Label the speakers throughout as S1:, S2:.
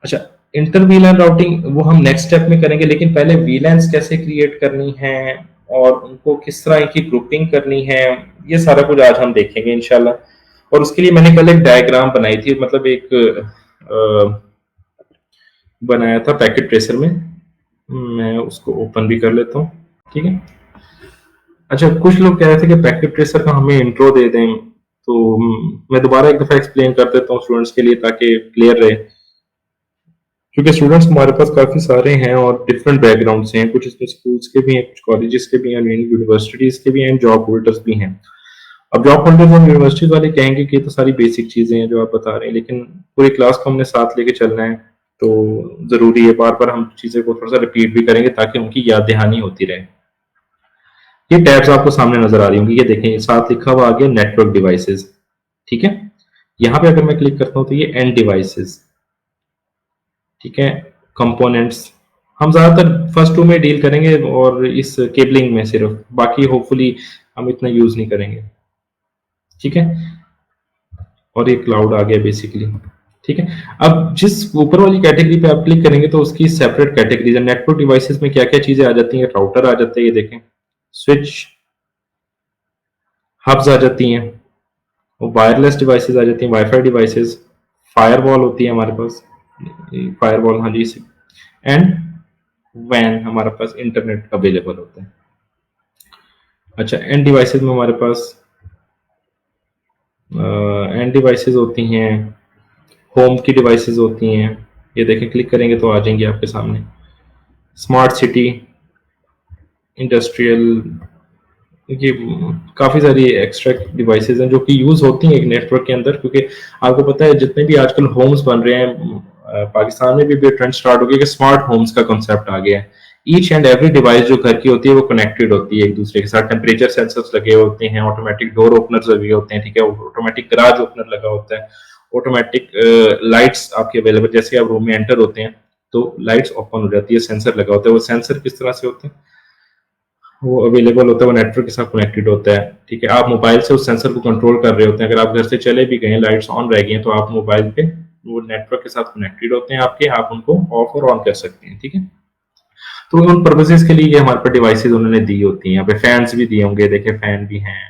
S1: अच्छा, inter वीलैन routing वो हम नेक्स्ट स्टेप में करेंगे, लेकिन पहले वीलैन्स कैसे क्रिएट करनी है और उनको किस तरह की ग्रुपिंग करनी है, ये सारा कुछ आज हम देखेंगे इंशाल्लाह। और उसके लिए मैंने कल एक डायग्राम बनाई थी, मतलब एक बनाया था पैकेट ट्रेसर में। मैं उसको ओपन भी कर लेता हूँ, ठीक है। अच्छा, कुछ लोग कह रहे थे कि पैकेट ट्रेसर का हमें इंट्रो दे दें, तो मैं दोबारा एक दफा एक्सप्लेन कर देता हूँ स्टूडेंट्स के लिए ताकि क्लियर रहे, क्योंकि स्टूडेंट्स हमारे पास काफी सारे हैं और डिफरेंट बैकग्राउंड से हैं, कुछ इसमें स्कूल्स के भी हैं, कुछ कॉलेजेस के भी हैं, यूनिवर्सिटीज के भी हैं, जॉब होल्डर्स भी हैं। अब जॉब होल्डर्स और यूनिवर्सिटीज वाले कहेंगे कि ये तो सारी बेसिक चीजें हैं जो आप बता रहे हैं, लेकिन पूरी क्लास को हमने साथ लेके चलना है, तो जरूरी है बार बार हम चीजें को थोड़ा सा रिपीट भी करेंगे ताकि उनकी याद दहानी होती रहे। ये टैब्स आपको सामने नजर आ रही होंगी, ये देखें, ये साथ लिखा हुआ आ गया नेटवर्क डिवाइसेस, ठीक है। यहाँ पे अगर मैं क्लिक करता हूँ तो ये एंड डिवाइसेस, ठीक है, कंपोनेंट्स। हम ज्यादातर फर्स्ट टू में डील करेंगे और इस केबलिंग में सिर्फ, बाकी होपफुली हम इतना यूज नहीं करेंगे, ठीक है। और ये क्लाउड आ गया बेसिकली, ठीक है। अब जिस ऊपर वाली कैटेगरी पे आप क्लिक करेंगे तो उसकी सेपरेट कैटेगरीज है। नेटवर्क डिवाइसेस में क्या क्या चीजें आ जाती हैं, राउटर आ जाते हैं, ये देखें, स्विच, हब्स आ जाती हैं, वायरलेस डिवाइसेस आ जाती हैं, वाईफाई डिवाइसेस, फायरवॉल होती है हमारे पास, फायरवॉल, हाँ जी, एंड वैन हमारे पास इंटरनेट अवेलेबल होता है। अच्छा, एंड डिवाइसेस में हमारे पास एंड डिवाइसेस होती हैं, होम की डिवाइसेस होती हैं, ये देखें, क्लिक करेंगे तो आ जाएंगे आपके सामने, स्मार्ट सिटी, इंडस्ट्रियल, ये काफ़ी सारी एक्स्ट्रा डिवाइसेस हैं जो कि यूज़ होती हैं एक नेटवर्क के अंदर, क्योंकि आपको पता है जितने भी आजकल होम्स बन रहे हैं, पाकिस्तान में भी ट्रेंड स्टार्ट हो गया कि स्मार्ट होम्स का कॉन्सेप्ट आ गया है। ईच एंड एवरी डिवाइस जो घर की होती है वो कनेक्टेड होती है एक दूसरे के साथ, टेम्परेचर सेंसर्स लगे होते हैं, ऑटोमेटिक डोर ओपनर्स लगे होते हैं, ठीक है, ऑटोमेटिक गराज ओपनर लगा होता है, ऑटोमेटिक लाइट्स आपके अवेलेबल, जैसे आप रूम में एंटर होते हैं तो लाइट्स ओपन हो जाती है, सेंसर लगा होता है। वो सेंसर किस तरह से होते हैं, वो अवेलेबल होता है, वो नेटवर्क के साथ कनेक्टेड होता है, ठीक है। आप मोबाइल से उस सेंसर को कंट्रोल कर रहे होते हैं, अगर आप घर से चले भी गए, लाइट्स ऑन रह गई हैं, तो आप मोबाइल पे वो नेटवर्क के साथ कनेक्टेड होते हैं आपके, आप उनको ऑफ और ऑन कर सकते हैं, ठीक है। तो उन पर्पसेस के लिए ये हमारे पास डिवाइसेस उन्होंने दी होती हैं। यहाँ पे फैंस भी दिए होंगे, देखिए फैन भी हैं,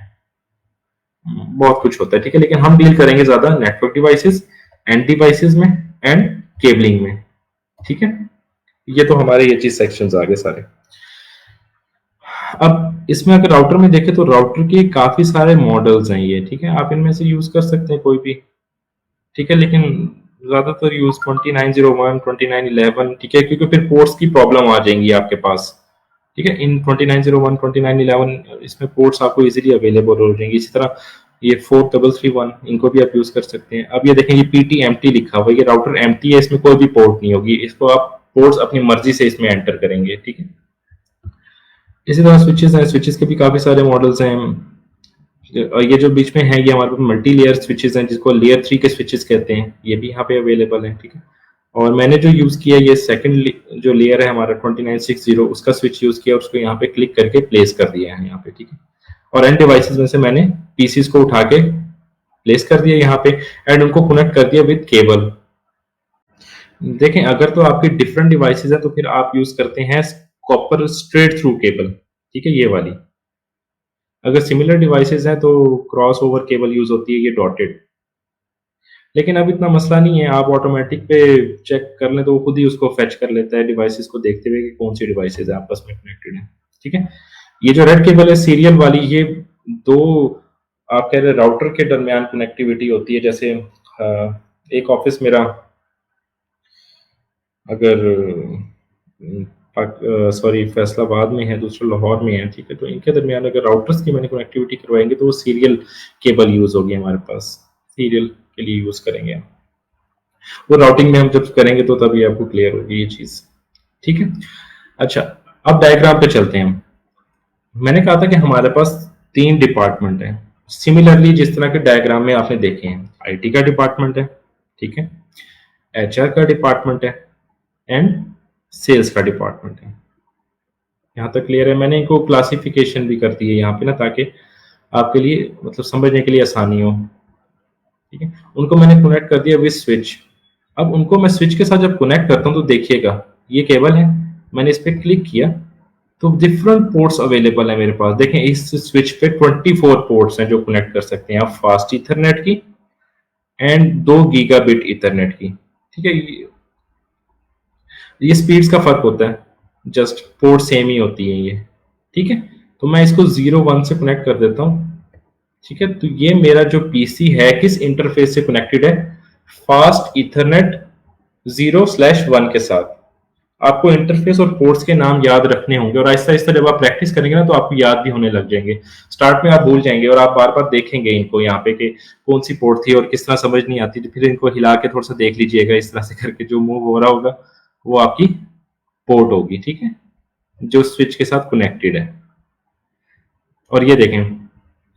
S1: बहुत कुछ होता है, ठीक है। लेकिन हम डील करेंगे ज्यादा नेटवर्क डिवाइसेस, एंड डिवाइसेस में, एंड केबलिंग में, ठीक है। ये तो हमारे ये चीज सेक्शंस आ गए सारे। अब इसमें अगर राउटर में देखें तो राउटर के काफी सारे मॉडल्स हैं ये, ठीक है, आप इनमें से यूज कर सकते हैं कोई भी, ठीक है। लेकिन ज्यादातर यूज 2901, 2911, ठीक है, क्योंकि फिर पोर्ट्स की प्रॉब्लम आ जाएंगी आपके पास, ठीक है। इन 2901, 2911 इसमें पोर्ट्स आपको इजीली अवेलेबल हो जाएंगी। इसी तरह ये 4331, इनको भी आप यूज कर सकते हैं। अब ये देखें, ये पीटी एम्प्टी लिखा हुआ है, ये राउटर एम्प्टी है, इसमें कोई भी पोर्ट नहीं होगी, इसको आप पोर्ट्स अपनी मर्जी से इसमें एंटर करेंगे, ठीक है। इसी तरह स्विचेस हैं, स्विचेस के भी काफी सारे मॉडल्स हैं। और ये जो बीच में है ये हमारे पास मल्टी लेयर स्विचेस हैं, जिसको लेयर 3 के स्विचेस कहते हैं, ये भी यहाँ पे अवेलेबल है, ठीक है। और मैंने जो यूज किया ये सेकंड जो लेयर है हमारा 2960, उसका स्विच यूज किया, उसको यहाँ पे क्लिक करके प्लेस कर दिया है यहाँ पे, ठीक है। और एंड डिवाइसेस में से मैंने पीसीस को उठा के प्लेस कर दिया यहाँ पे, एंड उनको कनेक्ट कर दिया विद केबल। देखें, अगर तो आपकी डिफरेंट डिवाइसेस है तो फिर आप यूज करते हैं कॉपर स्ट्रेट थ्रू केबल, ठीक है, ये वाली। अगर सिमिलर डिवाइसेस हैं तो क्रॉस ओवर केबल यूज होती है, ये डॉटेड। लेकिन अब इतना मसला नहीं है, आप ऑटोमेटिक पे चेक कर लें तो वो खुद ही उसको फेच कर लेता है डिवाइसेस को देखते हुए कि कौन सी डिवाइसेस आपस में कनेक्टेड है, ठीक है। ये जो रेड केबल है सीरियल वाली, ये दो आप कह रहे राउटर के दरमियान कनेक्टिविटी होती है। जैसे एक ऑफिस मेरा अगर सॉरी फैसलाबाद में है, दूसरा लाहौर में है, ठीक है, तो इनके दरमियान अगर राउटर्स की मैंने कनेक्टिविटी करवाएंगे तो वो सीरियल केबल यूज होगी हमारे पास, सीरियल के लिए यूज करेंगे हम। वो राउटिंग में हम जब करेंगे तो तभी आपको क्लियर होगी ये चीज, ठीक है। अच्छा, अब डायग्राम पे चलते हैं हम। मैंने कहा था कि हमारे पास 3 डिपार्टमेंट है, सिमिलरली जिस तरह के डायग्राम में आपने देखे हैं। आईटी का डिपार्टमेंट है, ठीक है, एचआर का डिपार्टमेंट है, एंड सेल्स का डिपार्टमेंट है। यहाँ तक क्लियर है? मैंने इनको क्लासिफिकेशन भी कर दी है यहाँ पे ना, ताकि आपके लिए मतलब समझने के लिए आसानी हो, ठीक है। उनको मैंने कनेक्ट कर दिया विद स्विच। अब उनको मैं स्विच के साथ जब कनेक्ट करता हूँ तो देखिएगा ये केबल है, मैंने इस पर क्लिक किया तो डिफरेंट पोर्ट्स अवेलेबल है मेरे पास। देखें इस स्विच पे 24 पोर्ट्स हैं जो कनेक्ट कर सकते हैं आप फास्ट इथरनेट की एंड 2 गीगाबिट इथरनेट की। ठीक है, ये स्पीड्स का फर्क होता है, जस्ट पोर्ट सेम ही होती है ये। ठीक है, तो मैं इसको 0 1 से कनेक्ट कर देता हूँ। ठीक है, तो ये मेरा जो पीसी है किस इंटरफेस से कनेक्टेड है, फास्ट इथरनेट 0/1 के साथ। आपको इंटरफेस और पोर्ट्स के नाम याद रखने होंगे और आहिस्ता आहिस्ता जब आप प्रैक्टिस करेंगे ना तो आपको याद भी होने लग जाएंगे। स्टार्ट में आप भूल जाएंगे और आप बार बार देखेंगे इनको यहाँ पे कि कौन सी पोर्ट थी और किस तरह समझ नहीं आती, तो फिर इनको हिला के थोड़ा सा देख लीजिएगा, इस तरह से करके जो मूव हो रहा होगा वो आपकी पोर्ट होगी। ठीक है, जो स्विच के साथ कनेक्टेड है। और ये देखें,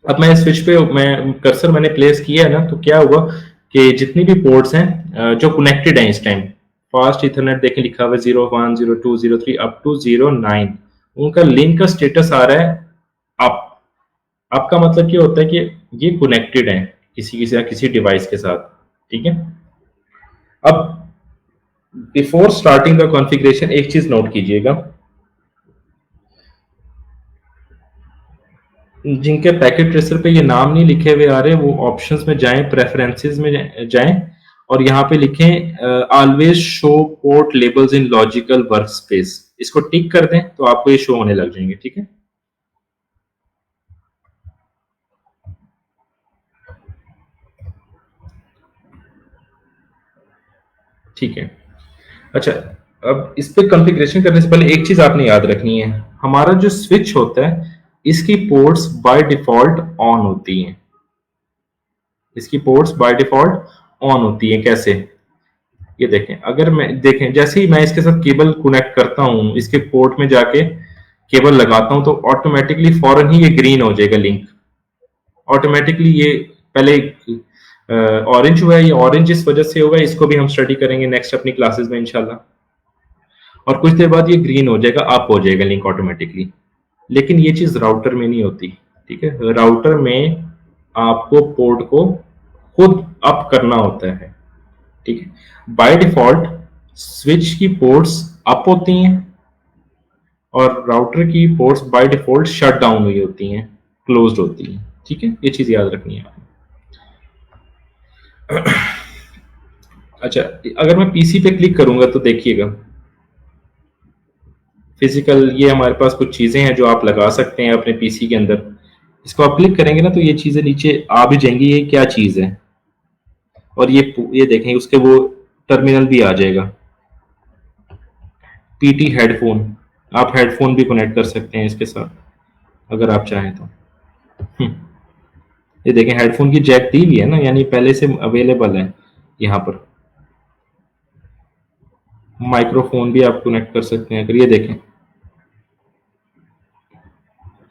S1: अब मैं स्विच पे मैं कर्सर मैंने प्लेस किया है ना, तो क्या हुआ कि जितनी भी पोर्ट्स हैं जो कनेक्टेड हैं इस टाइम फास्ट इथरनेट, देखें लिखा हुआ है 0 1 0 2 0 3 अप टू 0 9, उनका लिंक का स्टेटस आ रहा है अप। अप का मतलब क्या होता है कि ये कनेक्टेड है किसी डिवाइस के साथ। ठीक है, अब बिफोर स्टार्टिंग द कॉन्फ़िगरेशन एक चीज नोट कीजिएगा, जिनके पैकेट ट्रेसर पे ये नाम नहीं लिखे हुए आ रहे वो ऑप्शंस में जाएं, प्रेफरेंसेस में जाएं और यहाँ पे लिखें ऑलवेज शो पोर्ट लेबल्स इन लॉजिकल वर्कस्पेस, इसको टिक कर दें तो आपको ये शो होने लग जाएंगे। ठीक है, ठीक है। अच्छा, अब इस पे कॉन्फ़िगरेशन करने से पहले एक चीज आपने याद रखनी है, हमारा जो स्विच होता है इसकी पोर्ट्स बाय डिफॉल्ट ऑन होती हैं। इसकी पोर्ट्स बाय डिफॉल्ट ऑन होती हैं। कैसे, ये देखें, अगर मैं देखें जैसे ही मैं इसके साथ केबल कनेक्ट करता हूं, इसके पोर्ट में जाके केबल लगाता हूं तो ऑटोमेटिकली फौरन ही ये ग्रीन हो जाएगा लिंक। ऑटोमेटिकली ये पहले ऑरेंज हुआ है, ये ऑरेंज इस वजह से होगा, इसको भी हम स्टडी करेंगे नेक्स्ट अपनी क्लासेस में इंशाल्लाह। और कुछ देर बाद ये ग्रीन हो जाएगा, अप हो जाएगा लिंक ऑटोमेटिकली। लेकिन ये चीज राउटर में नहीं होती। ठीक है, राउटर में आपको पोर्ट को खुद अप करना होता है। ठीक है, बाय डिफॉल्ट स्विच की पोर्ट्स अप होती हैं और राउटर की ports by default shut down हुई होती हैं, क्लोज्ड होती हैं। ठीक है, ये चीज याद रखनी है आपको। अच्छा, अगर मैं पीसी पे क्लिक करूंगा तो देखिएगा फिजिकल ये हमारे पास कुछ चीजें हैं जो आप लगा सकते हैं अपने पीसी के अंदर। इसको आप क्लिक करेंगे ना तो ये चीजें नीचे आ भी जाएंगी, ये क्या चीज है। और ये देखें उसके वो टर्मिनल भी आ जाएगा, पीटी हेडफोन। आप हेडफोन भी कनेक्ट कर सकते हैं इसके साथ अगर आप चाहें तो। हम्म, ये देखें हेडफोन की जैक दी हुई है ना, यानी पहले से अवेलेबल है यहाँ पर। माइक्रोफोन भी आप कनेक्ट कर सकते हैं अगर, ये देखें,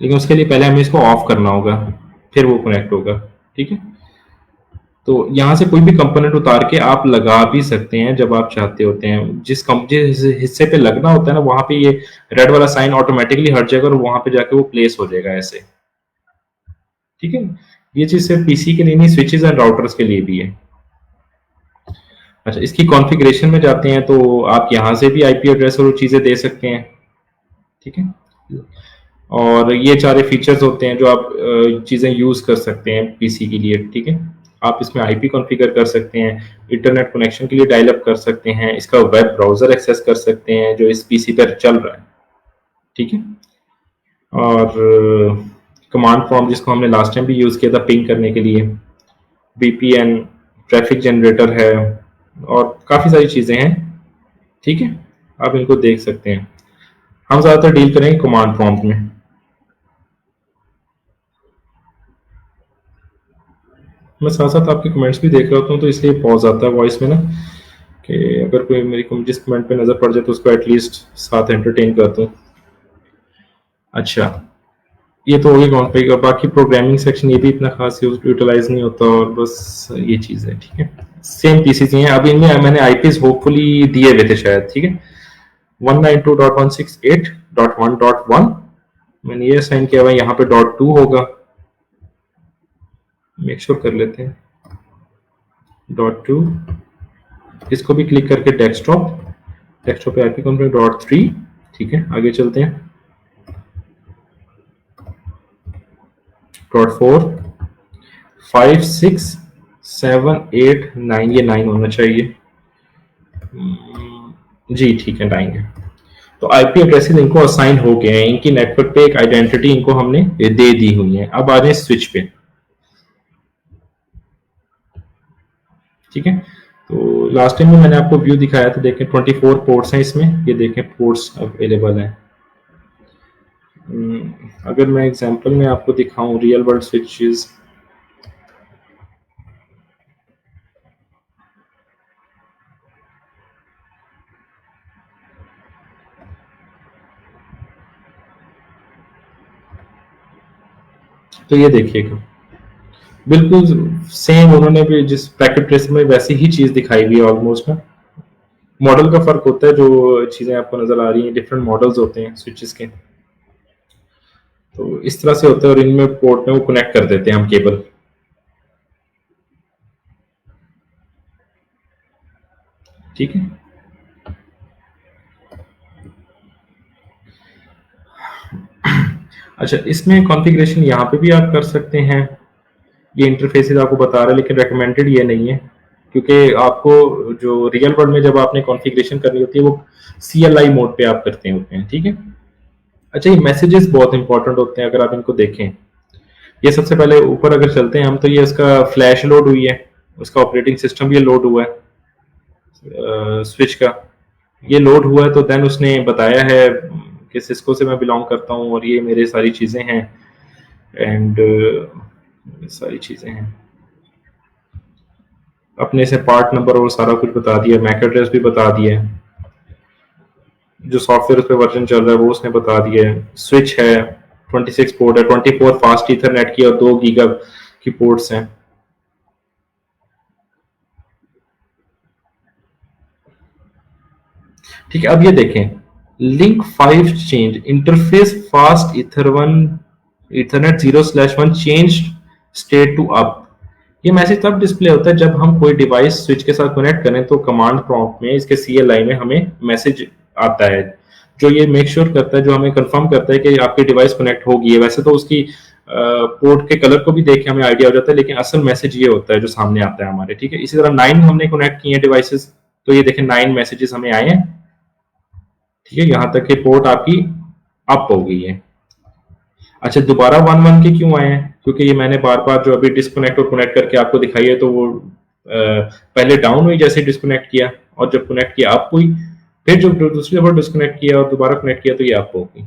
S1: लेकिन उसके लिए पहले हमें इसको ऑफ करना होगा फिर वो कनेक्ट होगा। ठीक है, तो यहाँ से कोई भी कंपोनेंट उतार के आप लगा भी सकते हैं जब आप चाहते होते हैं। जिस हिस्से पे लगना होता है ना वहां पे ये रेड वाला साइन ऑटोमेटिकली हट जाएगा और वहां पे जाके वो प्लेस हो जाएगा ऐसे। ठीक है, ये चीज सिर्फ पीसी के लिए नहीं, स्विचेस एंड राउटर्स के लिए भी है। अच्छा, इसकी कॉन्फ़िगरेशन में जाते हैं तो आप यहाँ से भी आईपी एड्रेस और वो चीजें दे सकते हैं। ठीक है, और ये सारे फीचर्स होते हैं जो आप चीजें यूज कर सकते हैं पीसी के लिए। ठीक है, आप इसमें आईपी कॉन्फ़िगर कर सकते हैं, इंटरनेट कनेक्शन के लिए डायल अप कर सकते हैं, इसका वेब ब्राउजर एक्सेस कर सकते हैं जो इस पीसी पर चल रहा है। ठीक है, और कमांड प्रॉम्प्ट जिसको हमने लास्ट टाइम भी यूज किया था पिंग करने के लिए, वीपीएन, ट्रैफिक जनरेटर है और काफी सारी चीजें हैं। ठीक है, आप इनको देख सकते हैं। हम ज्यादातर डील करेंगे कमांड प्रॉम्प्ट में। मैं साथ साथ आपके कमेंट्स भी देख रहा होता हूँ तो इसलिए पॉज आता है वॉइस में ना, कि अगर कोई मेरी जिस कमेंट पे नजर पड़ जाए तो उसको एटलीस्ट साथ एंटरटेन करता हूँ। अच्छा, ये तो हो गई कॉन्फ़िग। बाकी प्रोग्रामिंग सेक्शन ये भी इतना खास यूटिलाइज नहीं होता और बस ये चीज़ है। ठीक है, सेम पीसीज हैं। अभी इनमें मैंने आईपीज होपफुली दिए हुए थे शायद। ठीक है, 192.168.1.1 मैंने ये असाइन किया हुआ है, यहाँ पे .2 होगा, मेक श्योर कर लेते हैं .2 इसको भी क्लिक करके डेस्कटॉप पे आईपी कॉन्फ़िगर डॉट 3, ठीक है। आगे चलते हैं, डॉट 4, 5, 6, 7, 8, 9, ये 9 होना चाहिए। जी ठीक है, 9 है। तो आईपी एड्रेसेस इनको असाइन हो गए हैं, इनकी नेटवर्क पे एक आइडेंटिटी इनको हमने दे दी हुई है। अब आ रहे हैं स्विच पे, ठीक है। तो लास्ट टाइम में मैंने आपको व्यू दिखाया था, देखें 24 पोर्ट्स हैं इसमें, ये देखें पोर्ट्स अवेलेबल हैं। अगर मैं एग्जांपल में आपको दिखाऊं रियल वर्ल्ड स्विचेस, तो ये देखिएगा बिल्कुल सेम उन्होंने भी जिस पैकेट ट्रेस में वैसी ही चीज दिखाई हुई है ऑलमोस्ट ना। मॉडल का फर्क होता है, जो चीजें आपको नजर आ रही हैं डिफरेंट मॉडल्स होते हैं स्विचेस के, तो इस तरह से होता है। और इनमें पोर्ट में वो कनेक्ट कर देते हैं हम केबल, ठीक है। अच्छा, इसमें कॉन्फ़िगरेशन यहाँ पे भी आप कर सकते हैं, ये इंटरफेसेस आपको बता रहा है, लेकिन रेकमेंडेड ये नहीं है, क्योंकि आपको जो रियल वर्ल्ड में जब आपने कॉन्फ़िगरेशन करनी होती है वो CLI मोड पे आप करते होते हैं, ठीक है। अच्छा, ये मैसेजेस बहुत इंपॉर्टेंट होते हैं, अगर आप इनको देखें। ये सबसे पहले ऊपर अगर चलते हैं हम, तो ये उसका फ्लैश लोड हुई है, उसका ऑपरेटिंग सिस्टम भी लोड हुआ है स्विच का, ये लोड हुआ है। तो देन उसने बताया है कि सिस्को से मैं बिलोंग करता हूँ और ये मेरे सारी चीज़ें हैं, एंड सारी चीज़ें हैं, अपने से पार्ट नंबर और सारा कुछ बता दिया, मैक एड्रेस भी बता दिया है, जो सॉफ्टवेयर उस पर वर्जन चल रहा है वो उसने बता दिया है। स्विच है, 26 पोर्ट है, 24 फास्ट ईथरनेट की और 2 गीगा की पोर्ट्स हैं। ठीक है, अब ये देखें, link 5 change interface fast Ethernet 0/1 change state to up. ये मैसेज तब डिस्प्ले होता है जब हम कोई डिवाइस स्विच के साथ कनेक्ट करें, तो कमांड प्रॉम्प्ट में इसके CLI में हमें मैसेज आता है, जो ये मेक श्योर करता है, जो हमें कंफर्म करता है कि आपकी डिवाइस कनेक्ट होगी है। वैसे तो उसकी पोर्ट के कलर को भी देख के हमें आइडिया हो जाता है, लेकिन असल मैसेज ये होता है जो सामने आता है हमारे, ठीक है। इसी तरह 9 हमने कनेक्ट किए हैं डिवाइसेस, तो ये देखें 9 मैसेजेस हमें आए हैं, ठीक है। यहाँ तक कि पोर्ट आपकी अप हो गई है। अच्छा, दोबारा 1 1 के क्यों आए हैं? क्योंकि ये मैंने बार बार जो अभी डिस्कनेक्ट और कनेक्ट करके आपको दिखाई है, तो वो पहले डाउन हुई जैसे डिस्कनेक्ट किया, और जब कनेक्ट किया अप हुई, फिर जब दूसरी दफा डिस्कनेक्ट किया और दोबारा कनेक्ट किया तो ये अप हो गई।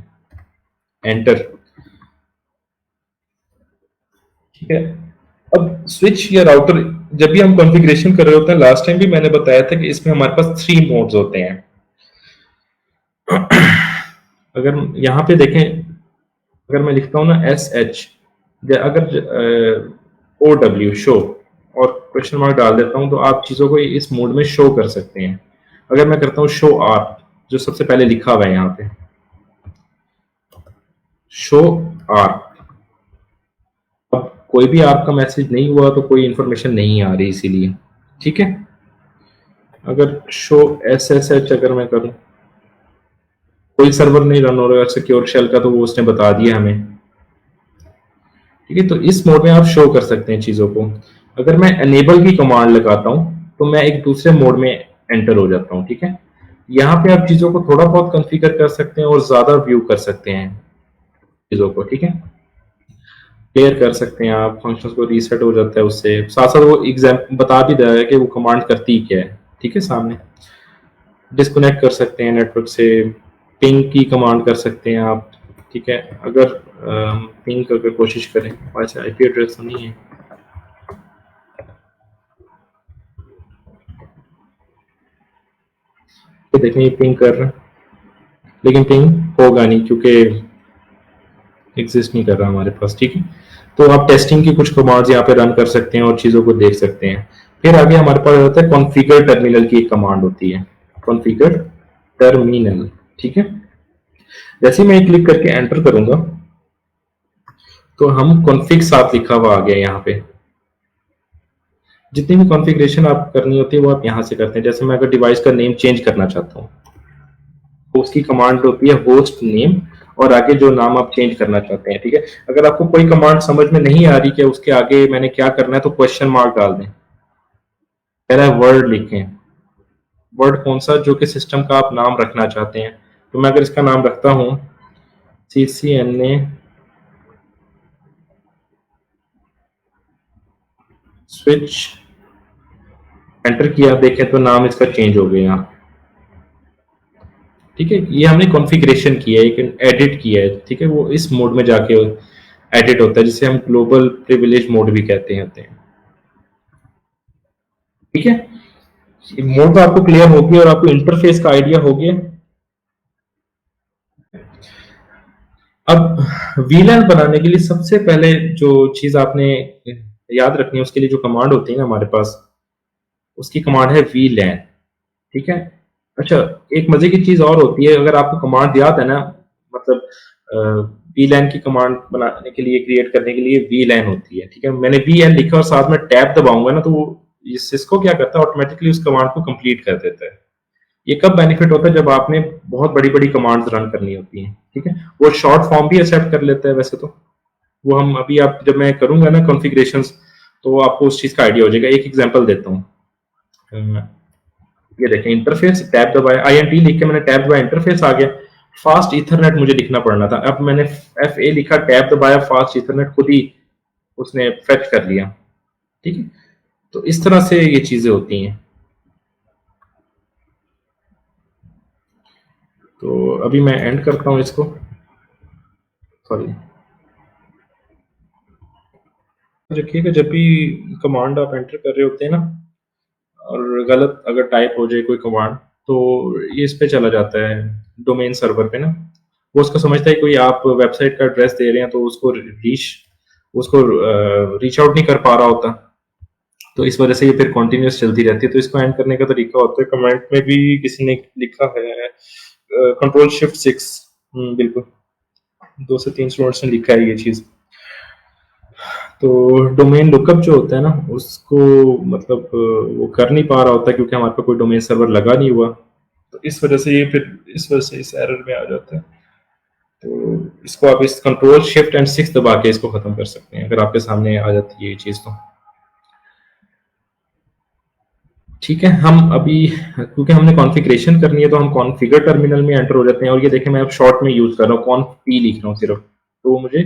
S1: एंटर, ठीक है। अब स्विच या राउटर जब भी हम कॉन्फ़िगरेशन कर रहे होते हैं, लास्ट टाइम भी मैंने बताया था कि इसमें हमारे पास 3 मोड्स होते हैं। अगर यहाँ पे देखें, अगर मैं लिखता हूँ ना SH, अगर OW शो और क्वेश्चन मार्क डाल देता हूँ, तो आप चीज़ों को इस मोड में शो कर सकते हैं। अगर मैं करता हूँ शो आर, जो सबसे पहले लिखा हुआ है यहाँ पे, शो आर, अब कोई भी आपका मैसेज नहीं हुआ तो कोई इंफॉर्मेशन नहीं आ रही, इसीलिए, ठीक है। अगर शो SSH अगर मैं करूँ, कोई सर्वर नहीं रन हो रहा है सिक्योर शेल का, तो वो उसने बता दिया हमें, ठीक है। तो इस मोड में आप शो कर सकते हैं चीज़ों को। अगर मैं एनेबल की कमांड लगाता हूँ, तो मैं एक दूसरे मोड में एंटर हो जाता हूँ, ठीक है। यहाँ पे आप चीज़ों को थोड़ा बहुत कॉन्फ़िगर कर सकते हैं और ज़्यादा व्यू कर सकते हैं चीज़ों को, ठीक है। क्लियर कर सकते हैं आप, फंक्शंस को रीसेट हो जाता है उससे, साथ साथ वो एग्जाम बता भी रहा है कि वो कमांड करती क्या है, ठीक है। सामने डिस्कनेक्ट कर सकते हैं नेटवर्क से, पिंग की कमांड कर सकते हैं आप, ठीक है। अगर पिंग करके कोशिश करें, अच्छा IP एड्रेस तो नहीं है, ये देखें ये पिंग कर रहा है, लेकिन पिंग होगा नहीं क्योंकि एग्जिस्ट नहीं कर रहा हमारे पास, ठीक है। तो आप टेस्टिंग की कुछ कमांड्स यहाँ पे रन कर सकते हैं और चीज़ों को देख सकते हैं। फिर आगे हमारे पास होता है कॉन्फ़िगर टर्मिनल की एक कमांड होती है, कॉन्फ़िगर टर्मिनल, ठीक है। जैसे मैं क्लिक करके एंटर करूंगा, तो हम कॉन्फ़िग साथ लिखा हुआ आ गया यहाँ पे, जितनी भी कॉन्फ़िगरेशन आप करनी होती है वो आप यहाँ से करते हैं। जैसे मैं अगर डिवाइस का नेम चेंज करना चाहता हूँ तो उसकी कमांड होती है होस्ट नेम, और आगे जो नाम आप चेंज करना चाहते हैं, ठीक है। अगर आपको कोई कमांड समझ में नहीं आ रही कि उसके आगे मैंने क्या करना है तो क्वेश्चन मार्क डाल दें। कह रहा है वर्ड लिखें, वर्ड कौन सा जो कि सिस्टम का आप नाम रखना चाहते हैं। तो मैं अगर इसका नाम रखता हूँ CCNA स्विच, एंटर किया, देखें तो नाम इसका चेंज हो गया। ठीक है, ये हमने कॉन्फ़िगरेशन किया है, एक एडिट किया है, ठीक है। वो इस मोड में जाके एडिट होता है जिसे हम ग्लोबल प्रिविलेज मोड भी कहते हैं। ठीक है, मोड तो आपको क्लियर होगी और आपको इंटरफेस का आइडिया हो गया। अब वीलैन बनाने के लिए सबसे पहले जो चीज आपने याद रखनी है, उसके लिए जो कमांड होती है ना हमारे पास, उसकी कमांड है वीलैन। ठीक है। अच्छा, एक मजे की चीज और होती है, अगर आपको कमांड याद है ना, मतलब वीलैन की कमांड बनाने के लिए, क्रिएट करने के लिए वीलैन होती है। ठीक है, मैंने वीएन लिखा और साथ में टैब दबाऊंगा ना तो वो सिस्को क्या करता है, ऑटोमेटिकली उस कमांड को कंप्लीट कर देता है। ये कब बेनिफिट होता है, जब आपने बहुत बड़ी बड़ी कमांड्स रन करनी होती हैं। ठीक है, वो शॉर्ट फॉर्म भी एक्सेप्ट कर लेता है वैसे तो। वो हम अभी, आप जब मैं करूंगा ना कॉन्फ़िगरेशंस, तो आपको उस चीज का आइडिया हो जाएगा। एक एग्जांपल देता हूँ। ये देखें, इंटरफेस, टैब दबाया, INT लिख के मैंने टैब दबाया, इंटरफेस आ गया। फास्ट इथरनेट मुझे लिखना पड़ना था, अब मैंने FA लिखा, टैब दबाया, फास्ट इथरनेट खुद ही उसने फेच कर लिया। ठीक है, तो इस तरह से ये चीजें होती हैं। तो अभी मैं एंड करता हूँ इसको, सॉरी। रखिएगा जब भी कमांड आप एंटर कर रहे होते हैं ना, और गलत अगर टाइप हो जाए कोई कमांड, तो ये इस पे चला जाता है डोमेन सर्वर पे ना। वो उसको समझता है कोई आप वेबसाइट का एड्रेस दे रहे हैं, तो उसको रीच आउट नहीं कर पा रहा होता। तो इस वजह से ये फिर कॉन्टिन्यूस चलती रहती है। तो इसको एंड करने का तरीका होता है, कमेंट में भी किसी ने लिखा है Ctrl+Shift+6। बिल्कुल, 2 से 3 स्टूडेंट्स ने लिखा है ये चीज। तो डोमेन लुकअप जो होता है ना, उसको मतलब वो कर नहीं पा रहा होता, क्योंकि हमारे पास कोई डोमेन सर्वर लगा नहीं हुआ। तो इस वजह से ये फिर इस वजह से इस एरर में आ जाता है। तो इसको आप इस Ctrl+Shift+6 दबा के इसको खत्म कर सकते हैं, अगर आपके सामने आ जाती है ये चीज तो। ठीक है, हम अभी, क्योंकि हमने कॉन्फ़िगरेशन करनी है, तो हम कॉन्फ़िगर टर्मिनल में एंटर हो जाते हैं। और ये देखें, मैं अब शॉर्ट में यूज कर रहा हूँ, कॉन्फ पी लिख रहा हूँ सिर्फ, तो वो मुझे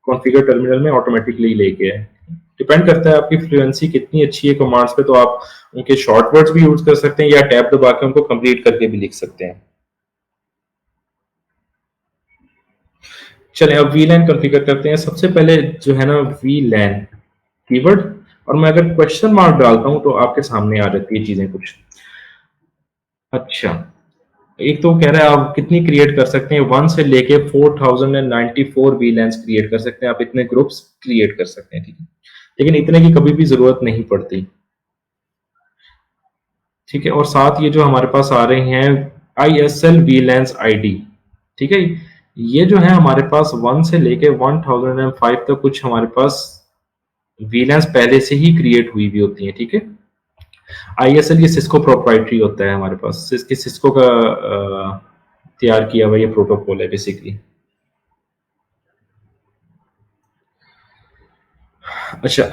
S1: कॉन्फ़िगर टर्मिनल में ऑटोमेटिकली लेके है। डिपेंड करता है आपकी फ्लुएंसी कितनी अच्छी है कमांड्स पे, तो आप उनके शॉर्ट वर्ड्स भी यूज कर सकते हैं, या टैब दबा के उनको कंप्लीट करके भी लिख सकते हैं। चलें, अब वीलैन कॉन्फ़िगर करते हैं। सबसे पहले जो है ना, वीलैन कीवर्ड, और मैं अगर क्वेश्चन मार्क डालता हूं तो आपके सामने आ जाती है चीजें कुछ। अच्छा, एक तो कह रहा है आप कितनी क्रिएट कर सकते हैं, 1 से लेके 4094 वीलैंस क्रिएट कर सकते हैं, आप इतने ग्रुप्स क्रिएट कर सकते हैं। ठीक है, लेकिन इतने की कभी भी जरूरत नहीं पड़ती। ठीक है, और साथ ये जो हमारे पास आ रहे हैं ISL VLANs ID, ठीक है, ये जो है हमारे पास 1 से लेके 1005 तक कुछ हमारे पास VLANs पहले से ही क्रिएट हुई भी होती हैं। ठीक है, ISL ये सिस्को प्रोप्राइटरी होता है हमारे पास, सिस्को का तैयार किया हुआ ये प्रोटोकॉल है बेसिकली। अच्छा,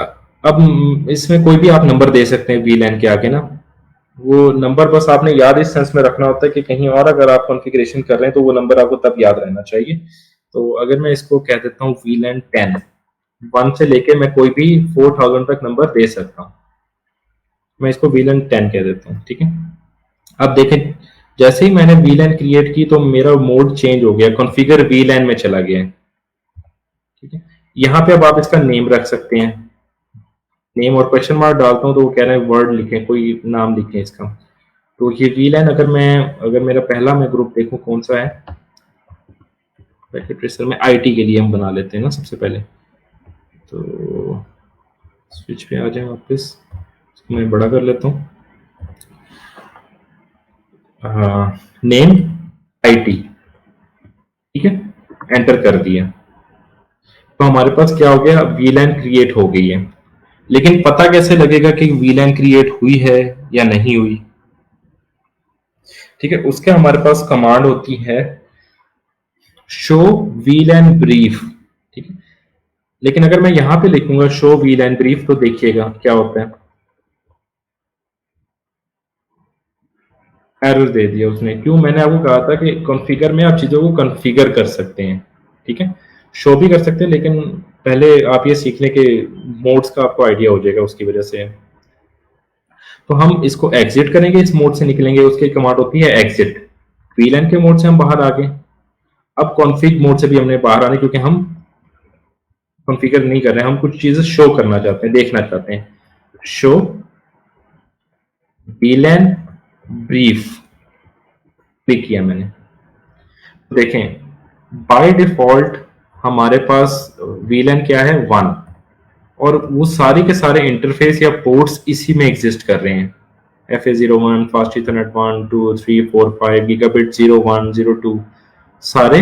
S1: अब इसमें कोई भी आप नंबर दे सकते हैं VLAN के आगे ना। वो नंबर बस आपने याद इस सेंस में रखना होता है कि कहीं और अगर आप कॉन्फ़िगरेशन कर रहे हैं तो वो नंबर आपको तब याद रहना चाहिए। तो अगर मैं इसको कह देता हूँ VLAN 10, 1 से लेके मैं कोई भी 4000 तक नंबर दे सकता हूँ, मैं इसको VLAN 10 कह देता हूँ। ठीक है, अब देखें, जैसे ही मैंने VLAN क्रिएट की तो मेरा मोड चेंज हो गया, कॉन्फ़िगर VLAN में चला गया है। ठीक है, यहाँ पे अब आप इसका नेम रख सकते हैं, नेम और क्वेश्चन मार्क डालता हूँ तो वो कह रहे हैं वर्ड लिखें, कोई नाम लिखें इसका। तो ये VLAN, अगर मेरा पहला मैं ग्रुप देखूं कौन सा है, पैकेट ट्रेसर में IT के लिए हम बना लेते हैं ना सबसे पहले। तो स्विच पे आ जाए वापस, इसको मैं बड़ा कर लेता हूँ। नेम IT, ठीक है, एंटर कर दिया। तो हमारे पास क्या हो गया, VLAN क्रिएट हो गई है। लेकिन पता कैसे लगेगा कि वीलैन क्रिएट हुई है या नहीं हुई? ठीक है, उसके हमारे पास कमांड होती है शो वीलैन ब्रीफ। ठीक है, लेकिन अगर मैं यहां पे लिखूंगा शो वीलैन ब्रीफ तो देखिएगा क्या होता है, एरर दे दिया उसने। क्यों? मैंने आपको कहा था कि कॉन्फ़िगर में आप चीज़ों को कॉन्फ़िगर कर सकते हैं, ठीक है? शो भी कर सकते हैं, लेकिन पहले आप ये सीख लें कि मोड्स का आपको आइडिया हो जाएगा उसकी वजह से। तो हम इसको एग्जिट करेंगे, इस मोड से निकलेंगे, उसकी कमांड होती है एग्जिट। वीलैन के मोड से हम बाहर आ गए। अब कॉन्फ़िग मोड से भी हमने बाहर आने, क्योंकि हम कॉन्फ़िगर नहीं कर रहे हैं, हम कुछ चीज़ें शो करना चाहते हैं, देखना चाहते हैं। शो वीलैन ब्रीफ क्लिक किया मैंने। देखें, बाय डिफॉल्ट हमारे पास वीलन क्या है, 1, और वो सारे के सारे इंटरफेस या पोर्ट्स इसी में एग्जिस्ट कर रहे हैं। FA01, फास्ट इथरनेट 1 2 3 4 5, गीगाबिट 01 02, सारे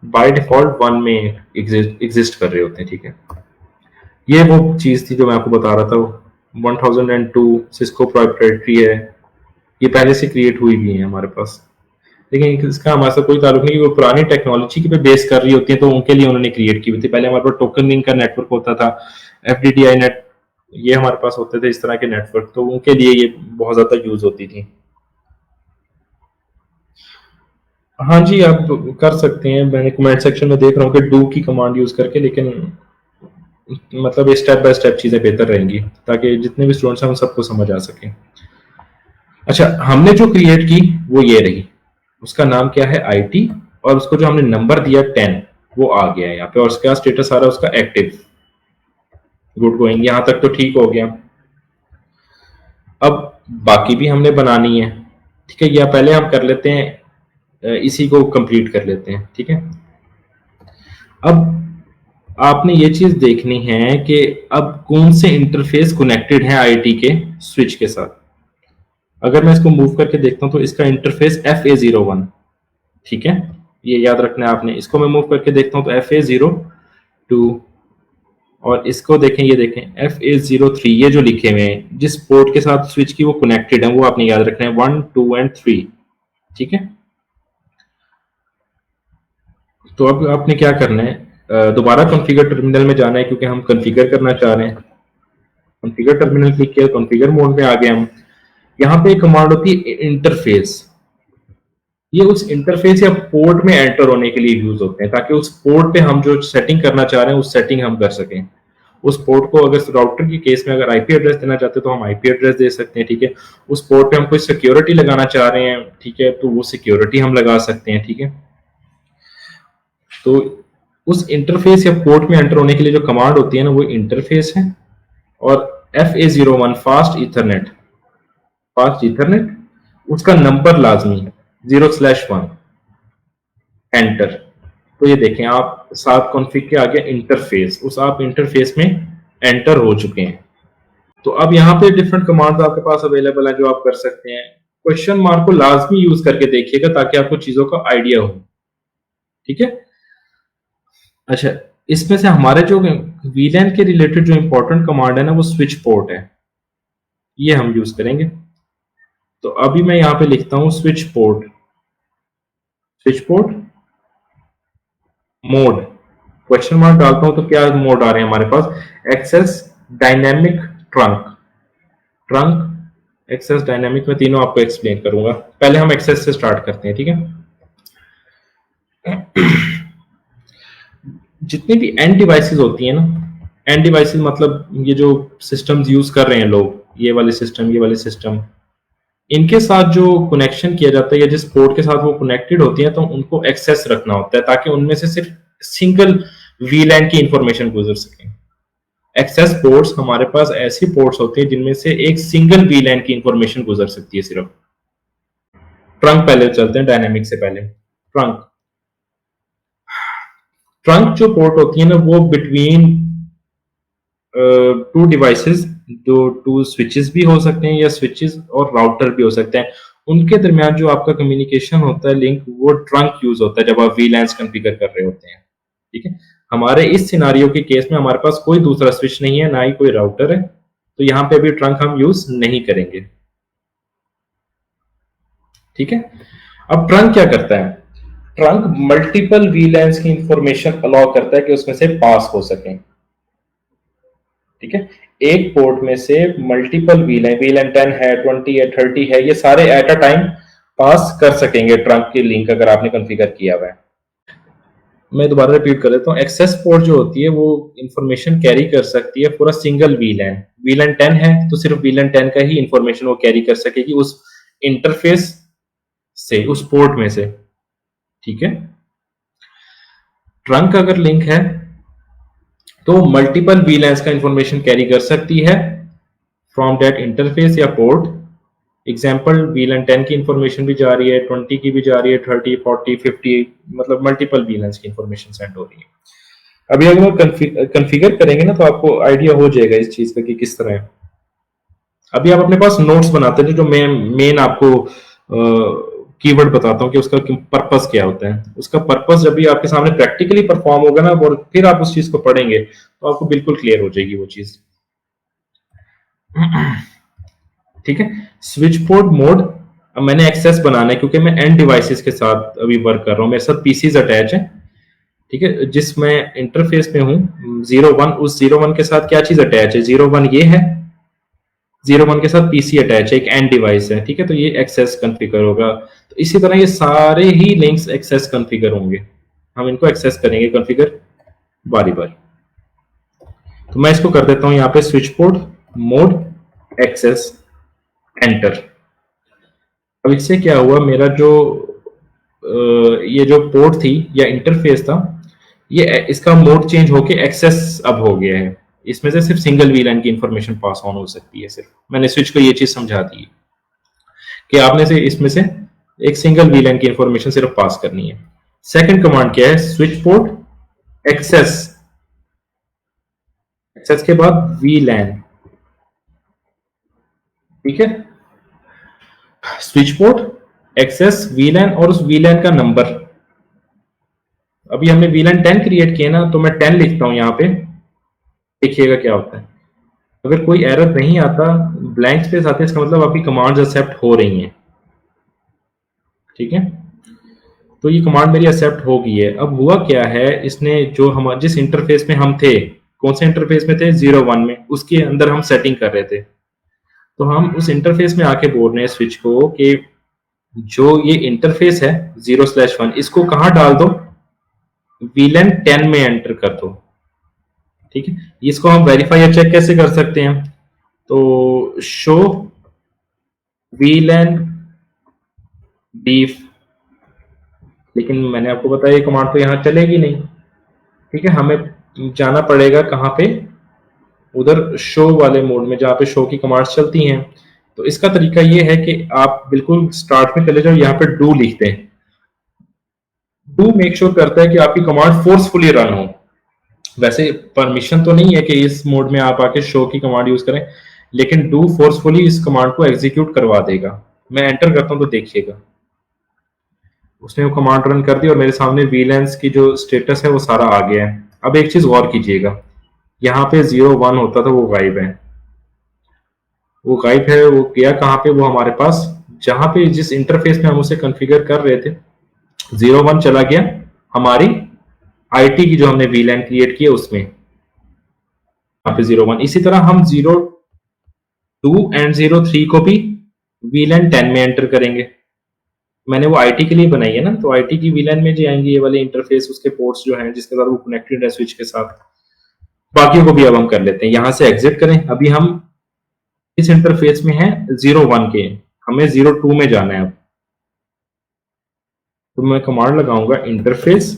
S1: बाय डिफॉल्ट 1 में एग्जिस्ट कर रहे होते हैं। ठीक है, ये वो चीज थी जो मैं आपको बता रहा था। 1002 सिस्को प्रोप्राइटरी है, ये पहले से क्रिएट हुई भी है हमारे पास, लेकिन इसका हमारे साथ कोई ताल्लुक नहीं। वो पुरानी टेक्नोलॉजी पे बेस कर रही होती है, तो उनके लिए उन्होंने क्रिएट की हुई थी। पहले हमारे पास टोकन लिंक का नेटवर्क होता था, FDDI नेट, ये हमारे पास होते थे इस तरह के नेटवर्क, तो उनके लिए ये बहुत ज्यादा यूज होती थी। हाँ जी, आप कर सकते हैं। मैंने कमेंट सेक्शन में देख रहा हूँ कि डू की कमांड यूज करके, लेकिन मतलब स्टेप बाय स्टेप चीजें बेहतर रहेंगी ताकि जितने भी स्टूडेंट्स हैं उन सबको समझ आ सके। अच्छा, हमने जो क्रिएट की वो ये रही, उसका नाम क्या है, IT, और उसको जो हमने नंबर दिया 10 वो आ गया है यहाँ पे, और उसका स्टेटस आ रहा है उसका एक्टिव, गुड गोइंग। यहाँ तक तो ठीक हो गया। अब बाकी भी हमने बनानी है, ठीक है, या पहले हम कर लेते हैं, इसी को कंप्लीट कर लेते हैं। ठीक है, अब आपने ये चीज देखनी है कि अब कौन से इंटरफेस कनेक्टेड है IT के स्विच के साथ। अगर मैं इसको मूव करके देखता हूं तो इसका इंटरफेस FA01, ठीक है, ये याद रखना है आपने। इसको मैं मूव करके देखता हूं तो FA02, और इसको देखें, ये देखें FA03, ये जो लिखे हुए हैं जिस पोर्ट के साथ स्विच की वो कनेक्टेड है, वो आपने याद रखना है, 1 2 एंड 3। ठीक है, तो अब आपने क्या करना है, दोबारा कॉन्फ़िगर टर्मिनल में जाना है, क्योंकि हम कॉन्फ़िगर करना चाह रहे हैं। कॉन्फ़िगर टर्मिनल क्लिक किया, कॉन्फ़िगर मोड में आ गए हम। यहाँ पे एक कमांड होती है इंटरफेस, ये उस इंटरफेस या पोर्ट में एंटर होने के लिए यूज होते हैं, ताकि उस पोर्ट पे हम जो सेटिंग करना चाह रहे हैं उस सेटिंग हम कर सकें। उस पोर्ट को, अगर राउटर की केस में अगर आईपी एड्रेस देना चाहते हैं तो हम आईपी एड्रेस दे सकते हैं। ठीक है, उस पोर्ट पे हम कोई सिक्योरिटी लगाना चाह रहे हैं, ठीक है, तो वो सिक्योरिटी हम लगा सकते हैं। ठीक है, तो उस इंटरफेस या पोर्ट में एंटर होने के लिए जो कमांड होती है ना, वो इंटरफेस है। और FA01 फास्ट इथरनेट, उसका नंबर लाजमी 0/1, एंटर। तो ये देखें, आप साथ कॉन्फ़िग के आगे इंटरफेस, उस आप इंटरफेस में एंटर हो चुके हैं। तो अब यहाँ पे डिफरेंट कमांड्स आपके पास अवेलेबल हैं जो आप कर सकते हैं। क्वेश्चन मार्क को लाजमी यूज करके देखिएगा ताकि आपको चीजों का आइडिया हो। ठीक है, अच्छा, इसमें से हमारे जो वीलैन के रिलेटेड जो इंपॉर्टेंट कमांड है ना, वो स्विच पोर्ट है, ये हम यूज करेंगे। तो अभी मैं यहाँ पे लिखता हूँ switch port, switch port mode, question mark डालता हूं तो क्या मोड आ रहे हैं हमारे पास, access dynamic trunk, trunk access dynamic में तीनों आपको एक्सप्लेन करूंगा। पहले हम एक्सेस से स्टार्ट करते हैं। ठीक है, जितनी भी एंड डिवाइसेस होती हैं ना, एंड डिवाइसेस मतलब ये जो सिस्टम्स यूज कर रहे हैं लोग, ये वाले सिस्टम, ये वाले सिस्टम, इनके साथ जो कनेक्शन किया जाता है या जिस पोर्ट के साथ वो कनेक्टेड होती है, तो उनको एक्सेस रखना होता है ताकि उनमें से सिर्फ सिंगल वीलैन की इंफॉर्मेशन गुजर सके। एक्सेस पोर्ट्स हमारे पास ऐसी पोर्ट्स होती हैं जिनमें से एक सिंगल वीलैन की इंफॉर्मेशन गुजर सकती है सिर्फ। ट्रंक पहले चलते हैं, डायनेमिक से पहले। ट्रंक, ट्रंक जो पोर्ट होती है ना, वो बिटवीन टू डिवाइसेस, जो टू स्विचेस भी हो सकते हैं या स्विचेस और राउटर भी हो सकते हैं, उनके दरमियान जो आपका कम्युनिकेशन होता है, लिंक, वो ट्रंक यूज होता है जब आप वीलैंस कॉन्फ़िगर कर रहे होते हैं। ठीक है, हमारे इस सिनारियो के केस में हमारे पास कोई दूसरा स्विच नहीं है, ना ही कोई राउटर है, तो यहाँ पे अभी ट्रंक हम यूज नहीं करेंगे। ठीक है। अब ट्रंक क्या करता है? ट्रंक मल्टीपल वीलैन्स की इंफॉर्मेशन अलाउ करता है कि उसमें से पास हो सके। ठीक है। एक पोर्ट में से मल्टीपल वीलैन 10 है, 20 है, 30 है, ये सारे एट अ टाइम पास कर सकेंगे ट्रंक की लिंक, अगर आपने कॉन्फ़िगर किया हुआ है। मैं दोबारा रिपीट कर देता हूँ। एक्सेस पोर्ट जो होती है वो इंफॉर्मेशन कैरी कर सकती है फॉर अ सिंगल वीलैन। वीलैन 10 है तो सिर्फ वीलैन 10 का ही इंफॉर्मेशन वो कैरी कर सकेगी उस इंटरफेस से, उस पोर्ट में से। ठीक है। ट्रंक अगर लिंक है तो मल्टीपल वीलैन्स का इंफॉर्मेशन कैरी कर सकती है फ्रॉम दैट इंटरफेस या पोर्ट। एग्जाम्पल, वीलन 10 की इंफॉर्मेशन भी जा रही है, 20 की भी जा रही है, 30, 40, 50, मतलब मल्टीपल वीलन्स की इंफॉर्मेशन सेंड हो रही है। अभी अगर हम कन्फिगर करेंगे ना तो आपको आइडिया हो जाएगा इस चीज का कि किस तरह है। अभी आप अपने पास नोट्स बनाते थे, जो मैं मेन आपको कीवर्ड बताता हूँ कि उसका पर्पस क्या होता है। उसका पर्पस जब भी आपके सामने प्रैक्टिकली परफॉर्म होगा ना, और फिर आप उस चीज को पढ़ेंगे तो आपको बिल्कुल क्लियर हो जाएगी वो चीज। ठीक है। स्विच पोर्ट मोड, अब मैंने एक्सेस बनाना है क्योंकि मैं एंड डिवाइसेस के साथ अभी वर्क कर रहा हूँ, मेरे साथ पीसीज अटैच है। ठीक है। जिसमें इंटरफेस में हूँ 01, उस 01 के साथ क्या चीज अटैच है? 01 ये है, 01 के साथ पीसी अटैच है, एक एंड डिवाइस है। ठीक है। तो ये एक्सेस कॉन्फ़िगर होगा। तो इसी तरह ये सारे ही लिंक्स एक्सेस कॉन्फ़िगर होंगे। हम इनको एक्सेस करेंगे कॉन्फ़िगर बारी बारी। तो मैं इसको कर देता हूँ यहाँ पे switch port mode access enter. अब इससे क्या हुआ, मेरा जो ये जो पोर्ट थी या इंटरफेस था, ये इसका मोड चेंज होके एक्सेस अब हो गया है। इसमें से सिर्फ सिंगल वीलैन की इंफॉर्मेशन पास ऑन हो सकती है। सिर्फ मैंने स्विच को ये चीज समझा दी कि आपने से इसमें से एक सिंगल वीलैन की इंफॉर्मेशन सिर्फ पास करनी है। सेकंड कमांड क्या है? स्विच पोर्ट एक्सेस, एक्सेस के बाद वीलैन। ठीक है। स्विच पोर्ट एक्सेस वीलैन और उस वीलैन का नंबर। अभी हमने वीलन 10 क्रिएट किया ना, तो मैं 10 लिखता हूं यहाँ पे, देखिएगा क्या होता है। अगर कोई एरर नहीं आता, ब्लैंक स्पेस आते, इसका मतलब आपकी कमांड्स एक्सेप्ट हो रही हैं। ठीक है। तो ये कमांड मेरी एक्सेप्ट हो गई है। अब हुआ क्या है, इसने जो हम जिस इंटरफेस में हम थे, कौन से इंटरफेस में थे? 01 में, उसके अंदर हम सेटिंग कर रहे थे। तो हम उस इंटरफेस में आके बोल रहे हैं स्विच को कि जो ये इंटरफेस है 0/1, इसको कहाँ डाल दो? वीलन 10 में एंटर कर दो। ठीक है। इसको हम वेरीफाई या चेक कैसे कर सकते हैं? तो शो वीलन बीफ, लेकिन मैंने आपको बताया ये कमांड तो यहाँ चलेगी नहीं। ठीक है। हमें जाना पड़ेगा कहाँ पे? उधर शो वाले मोड में, जहाँ पे शो की कमांड्स चलती हैं। तो इसका तरीका ये है कि आप बिल्कुल स्टार्ट में चले जाओ, यहाँ पे डू लिखते हैं। डू मेक श्योर करता है कि आपकी कमांड फोर्सफुली रन हो। वैसे परमिशन तो नहीं है कि इस मोड में आप आके शो की कमांड यूज करें, लेकिन डू फोर्सफुली इस कमांड को एग्जीक्यूट करवा देगा। मैं एंटर करता हूं तो देखिएगा, उसने वो कमांड रन कर दी और मेरे सामने वीलैंस की जो स्टेटस है वो सारा आ गया है। अब एक चीज गौर कीजिएगा, यहाँ पे 01 होता था वो गायब है। वो गायब है, वो गया कहाँ पे? वो हमारे पास जहां पे जिस इंटरफेस में हम उसे कॉन्फ़िगर कर रहे थे, 01 चला गया हमारी आईटी की जो हमने वीलैन क्रिएट की है उसमें, यहाँ पे 01। इसी तरह हम 02 एंड 03 को भी वीलैन 10 में एंटर करेंगे। मैंने वो आईटी के लिए बनाई है ना, तो आईटी की वीलैन में जो आएंगे ये वाले इंटरफेस, उसके पोर्ट्स जो हैं जिसके साथ वो कनेक्टेड है स्विच के साथ। बाकियों को भी अब हम कर लेते हैं। यहां से एग्जिट करें। अभी हम इस इंटरफेस में हैं 01 के, हमें 02 में जाना है। अब तो मैं कमांड लगाऊंगा इंटरफेस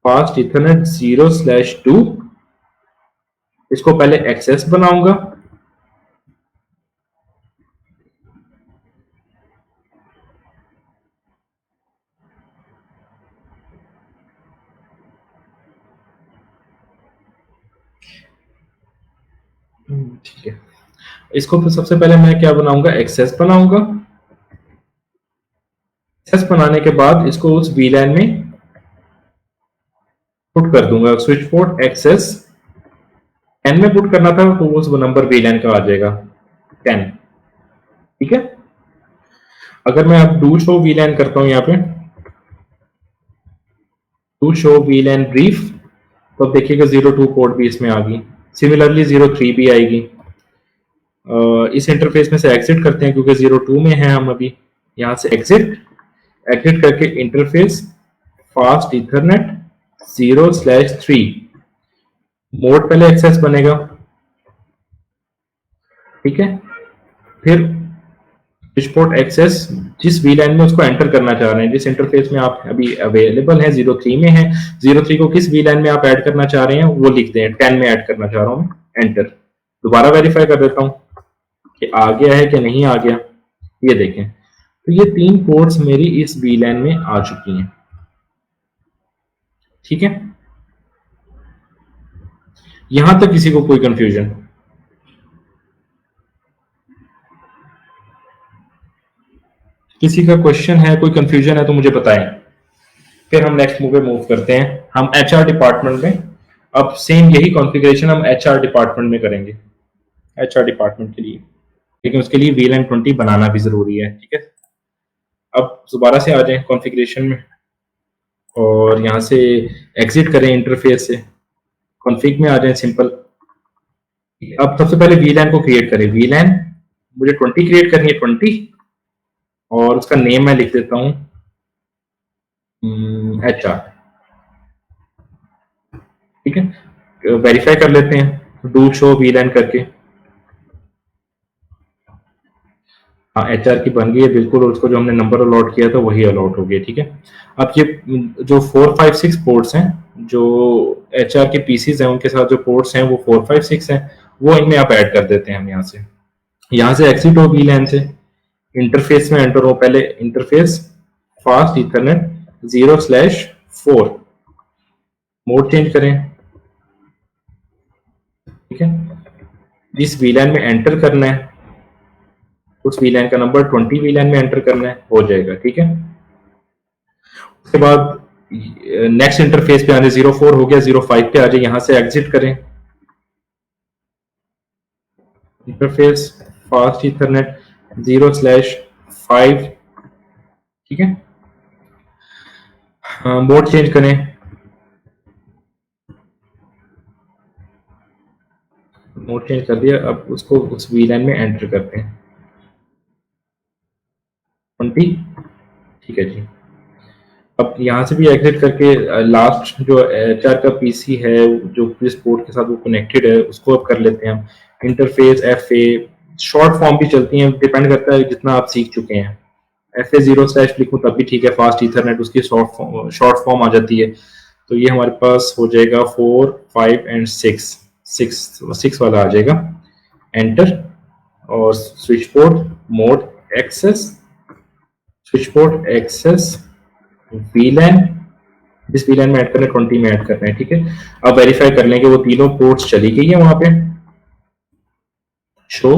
S1: फास्ट इथरनेट 0/2। इसको पहले एक्सेस बनाऊंगा, ठीक है। इसको फिर सबसे पहले मैं क्या बनाऊंगा? एक्सेस बनाऊंगा। एक्सेस बनाने के बाद इसको उस वीलैन में पुट कर दूंगा स्विच पोर्ट एक्सेस 10 में पुट करना था तो वो नंबर वीलैन का आ जाएगा 10। ठीक है, अगर मैं अब डू शो वीलैन करता हूं यहाँ पे टू शो वीलैन ब्रीफ, तो अब देखिएगा 02 पोर्ट भी इसमें आ गई, सिमिलरली 03 भी आएगी। इस इंटरफेस में से एग्जिट करते हैं क्योंकि 02 में है हम अभी, यहां से एग्जिट एग्जिट करके इंटरफेस फास्ट इथरनेट 0/3 मोड पहले एक्सेस बनेगा। ठीक है, फिर स्विच पोर्ट एक्सेस जिस वीलैन में उसको एंटर करना चाह रहे हैं, जिस इंटरफेस में आप अभी अवेलेबल है 03 में है, 03 को किस वीलैन में आप ऐड करना चाह रहे हैं वो लिख दें, 10 में ऐड करना चाह रहा हूं, एंटर। दोबारा वेरीफाई कर देता हूं कि आ गया है कि नहीं आ गया। ये देखें, तो ये 3 पोर्ट्स मेरी इस वीलैन में आ चुकी हैं। ठीक है, यहां तक किसी को कोई कंफ्यूजन? किसी का क्वेश्चन है, कोई कंफ्यूजन है तो मुझे बताएं, फिर हम नेक्स्ट मूव करते हैं। हम एचआर डिपार्टमेंट में अब सेम यही कॉन्फ़िगरेशन हम एचआर डिपार्टमेंट में करेंगे, एचआर डिपार्टमेंट के लिए, लेकिन उसके लिए वीलैन 20 बनाना भी जरूरी है। ठीक है, अब दोबारा से आ जाएं कॉन्फ़िगरेशन में और यहाँ से एग्जिट करें इंटरफेस से, कॉन्फ़िग में आ जाएं सिंपल। अब सबसे पहले वीलैन को क्रिएट करें, वीलैन मुझे 20 क्रिएट करनी है, 20, और उसका नेम मैं लिख देता हूँ एचआर। ठीक है, वेरीफाई कर लेते हैं डू शो वीलैन करके। हाँ, एचआर की बन गई है बिल्कुल, और उसको जो हमने नंबर अलॉट किया था वही अलॉट हो गया। ठीक है, अब ये जो 4, 5, 6 पोर्ट्स हैं, जो एचआर के पीसीज हैं उनके साथ जो पोर्ट्स हैं वो 4, 5, 6 हैं, वो इनमें आप ऐड कर देते हैं। हम यहाँ से एग्जिट हो वीलैन से, इंटरफेस में एंटर हो, पहले interface fast Ethernet 0/4 mode change करें। ठीक है, जिस वीलैन में एंटर करना है उस वीलैन का नंबर 20 वीलैन में एंटर करना है, हो जाएगा। ठीक है, उसके बाद नेक्स्ट इंटरफेस पे आने, 04 हो गया, 05 पे आ जाए, यहां से एग्जिट करें, इंटरफेस फास्ट इथरनेट 0/5। ठीक है, मोड चेंज करें, मोड चेंज कर दिया, अब उसको उस वीलैन में एंटर करते हैं 20। ठीक है जी, अब यहाँ से भी एग्जिट करके लास्ट जो एचआर का पीसी है जो जिस पोर्ट के साथ वो कनेक्टेड है उसको अब कर लेते हैं हम, इंटरफेस FA, शॉर्ट फॉर्म भी चलती हैं, डिपेंड करता है जितना आप सीख चुके हैं। FA 0/ लिखूं तब भी ठीक है, फास्ट इथरनेट उसकी शॉर्ट फॉर्म आ जाती है। तो ये हमारे पास हो जाएगा 4, 5 एंड 6 वाला आ जाएगा, एंटर, और switch port mode access, switch port access VLAN, जिस वीलैन में ऐड करना है 20 में ऐड करना है। ठीक है, अब वेरीफाई कर लें कि वो तीनों पोर्ट्स चली गई है वहां पे, शो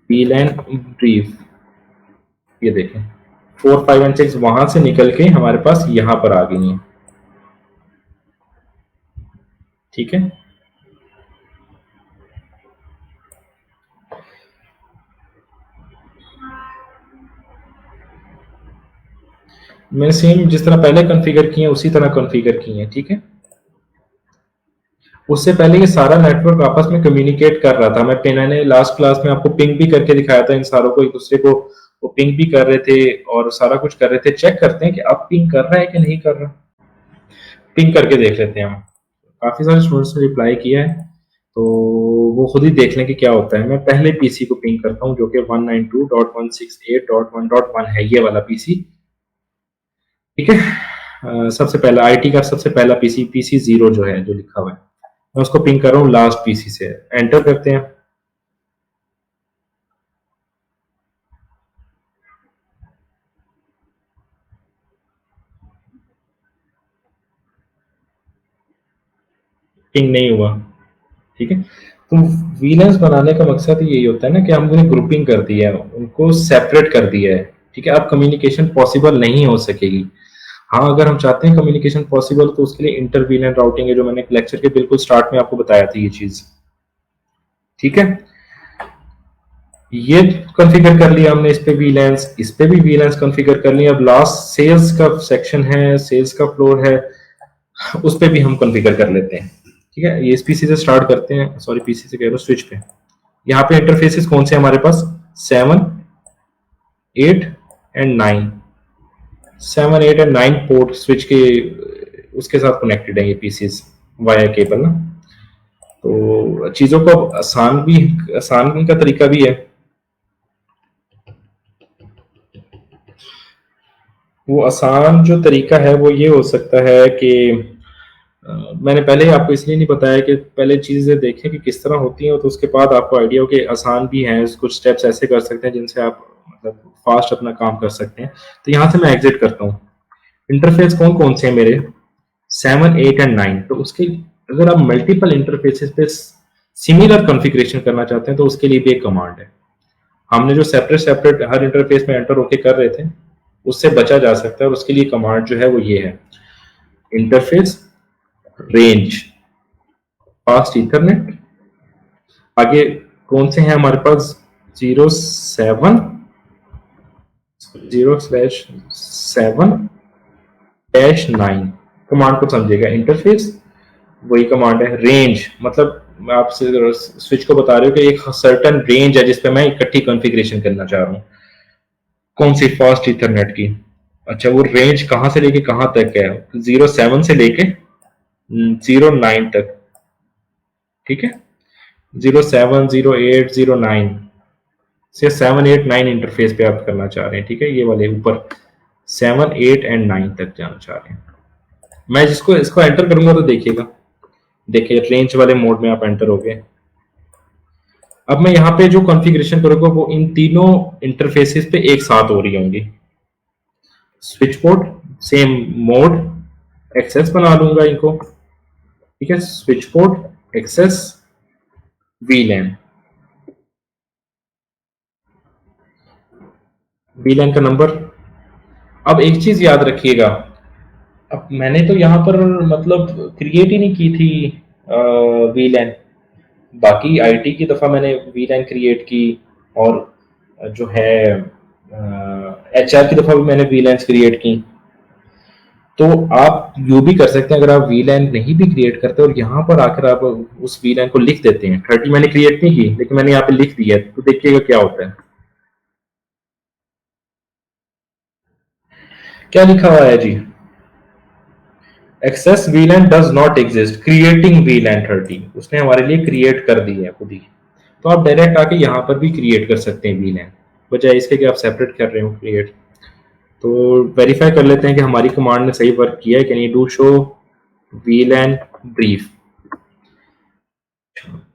S1: वीलैन ब्रीफ, ये देखें 4, 5 एंड 6 वहां से निकल के हमारे पास यहां पर आ गई हैं। ठीक है, मैंने सेम जिस तरह पहले कॉन्फ़िगर किए हैं उसी तरह कॉन्फ़िगर किए हैं। ठीक है, उससे पहले ये सारा नेटवर्क आपस में कम्युनिकेट कर रहा था। मैंने लास्ट क्लास में आपको पिंग भी करके दिखाया था, इन सारों को एक दूसरे को वो पिंग भी कर रहे थे और सारा कुछ कर रहे थे। चेक करते हैं कि अब पिंग कर रहा है कि नहीं कर रहा, पिंग करके देख लेते हैं हम। काफी सारे स्टूडेंट्स ने रिप्लाई किया है तो वो खुद ही देख लें कि क्या होता है। मैं पहले पीसी को पिंग करता हूँ जो कि 192.168.1.1 है, ये वाला पीसी। ठीक है, सबसे पहला आईटी का सबसे पहला पीसी 0 जो है, जो लिखा हुआ है, मैं उसको पिंग कर रहा हूँ लास्ट पीसी से। एंटर करते हैं, पिंग नहीं हुआ। ठीक है, तो वीलैंस बनाने का मकसद यही होता है ना कि हमने ग्रुपिंग कर दी है, उनको सेपरेट कर दिया है। ठीक है, अब कम्युनिकेशन पॉसिबल नहीं हो सकेगी। हाँ, अगर हम चाहते हैं कम्युनिकेशन पॉसिबल तो उसके लिए इंटर वीलैन राउटिंग है, जो मैंने लेक्चर के बिल्कुल स्टार्ट में आपको बताया था ये चीज। ठीक है, ये कॉन्फ़िगर कर लिया हमने, इस पे वीलैंस, इस पे भी वीलैंस कॉन्फ़िगर कर लिया। अब लास्ट सेल्स का सेक्शन है, सेल्स का फ्लोर है, उस पे भी हम कॉन्फ़िगर कर लेते हैं। ठीक है, ये इस पीसी से स्टार्ट करते हैं, सॉरी पीसी से कह रहा हूँ, स्विच पे। यहाँ पे इंटरफेसेस कौन से हमारे पास, 7, 8 एंड 9। 7, 8 एंड 9 पोर्ट स्विच के उसके साथ कनेक्टेड है ये पीसीस वाया केबल ना। तो चीज़ों को अब आसान का तरीका भी है। वो आसान जो तरीका है वो ये हो सकता है कि मैंने पहले ही आपको इसलिए नहीं बताया कि पहले चीज़ें देखें कि किस तरह होती हैं, तो उसके बाद आपको आइडिया हो कि आसान भी हैं, कुछ स्टेप्स ऐसे कर सकते हैं जिनसे आप मतलब फास्ट अपना काम कर सकते हैं। तो यहाँ से मैं एग्जिट करता हूँ। इंटरफेस कौन कौन से हैं मेरे, 7, 8 एंड 9। तो उसके अगर आप मल्टीपल इंटरफेसेस पे सिमिलर कॉन्फ़िगरेशन करना चाहते हैं तो उसके लिए भी एक कमांड है। हमने जो सेपरेट सेपरेट हर इंटरफेस में एंटर होके कर रहे थे, उससे बचा जा सकता है, और उसके लिए कमांड जो है वो ये है, इंटरफेस रेंज फास्ट इथरनेट। आगे कौन से हैं हमारे पास, 0/7 कमांड को समझेगा। इंटरफेस वही कमांड है, रेंज मतलब मैं आपसे स्विच को बता रहे हो कि एक सर्टन रेंज है जिसपे मैं इकट्ठी कॉन्फ़िगरेशन करना चाह रहा हूँ, कौन सी, फास्ट इथरनेट की। अच्छा, वो रेंज कहाँ से लेके कहाँ तक है, 0/7 से लेके 0/9 तक। ठीक है, 0/7, 0/8, 0/9 से 7, 8, 9 इंटरफेस पे आप करना चाह रहे हैं। ठीक है, ये वाले ऊपर 7, 8 एंड 9 तक जाना चाह रहे हैं। मैं जिसको इसको एंटर करूंगा तो देखिएगा, देखिए रेंज वाले मोड में आप एंटर हो गए। अब मैं यहाँ पे जो कॉन्फ़िगरेशन करूंगा वो इन तीनों इंटरफेसेस पे एक साथ हो रही होंगी। Switch port same mode, access बना लूंगा इनको। ठीक है, switch port, access, VLAN. VLAN का नंबर। अब एक चीज याद रखिएगा, अब मैंने तो यहाँ पर मतलब क्रिएट ही नहीं की थी वीलैन। बाकी आईटी की दफ़ा मैंने वीलैन क्रिएट की, और जो है एचआर की दफ़ा भी मैंने वीलैंस क्रिएट की। तो आप यू भी कर सकते हैं, अगर आप वीलैन नहीं भी क्रिएट करते और यहाँ पर आकर आप उस वीलैन को लिख देते हैं। 30 मैंने क्रिएट नहीं की, लेकिन मैंने यहाँ पे लिख दिया, तो देखिएगा क्या होता है। क्या लिखा हुआ है जी, access VLAN does not exist, creating VLAN 30। उसने हमारे लिए क्रिएट कर दी है खुद ही। तो आप डायरेक्ट आके यहाँ पर भी क्रिएट कर सकते हैं वीलैन, बजाय इसके कि आप सेपरेट कर रहे हो क्रिएट। तो वेरीफाई कर लेते हैं कि हमारी कमांड ने सही वर्क किया है। Can you do show वीलैन brief.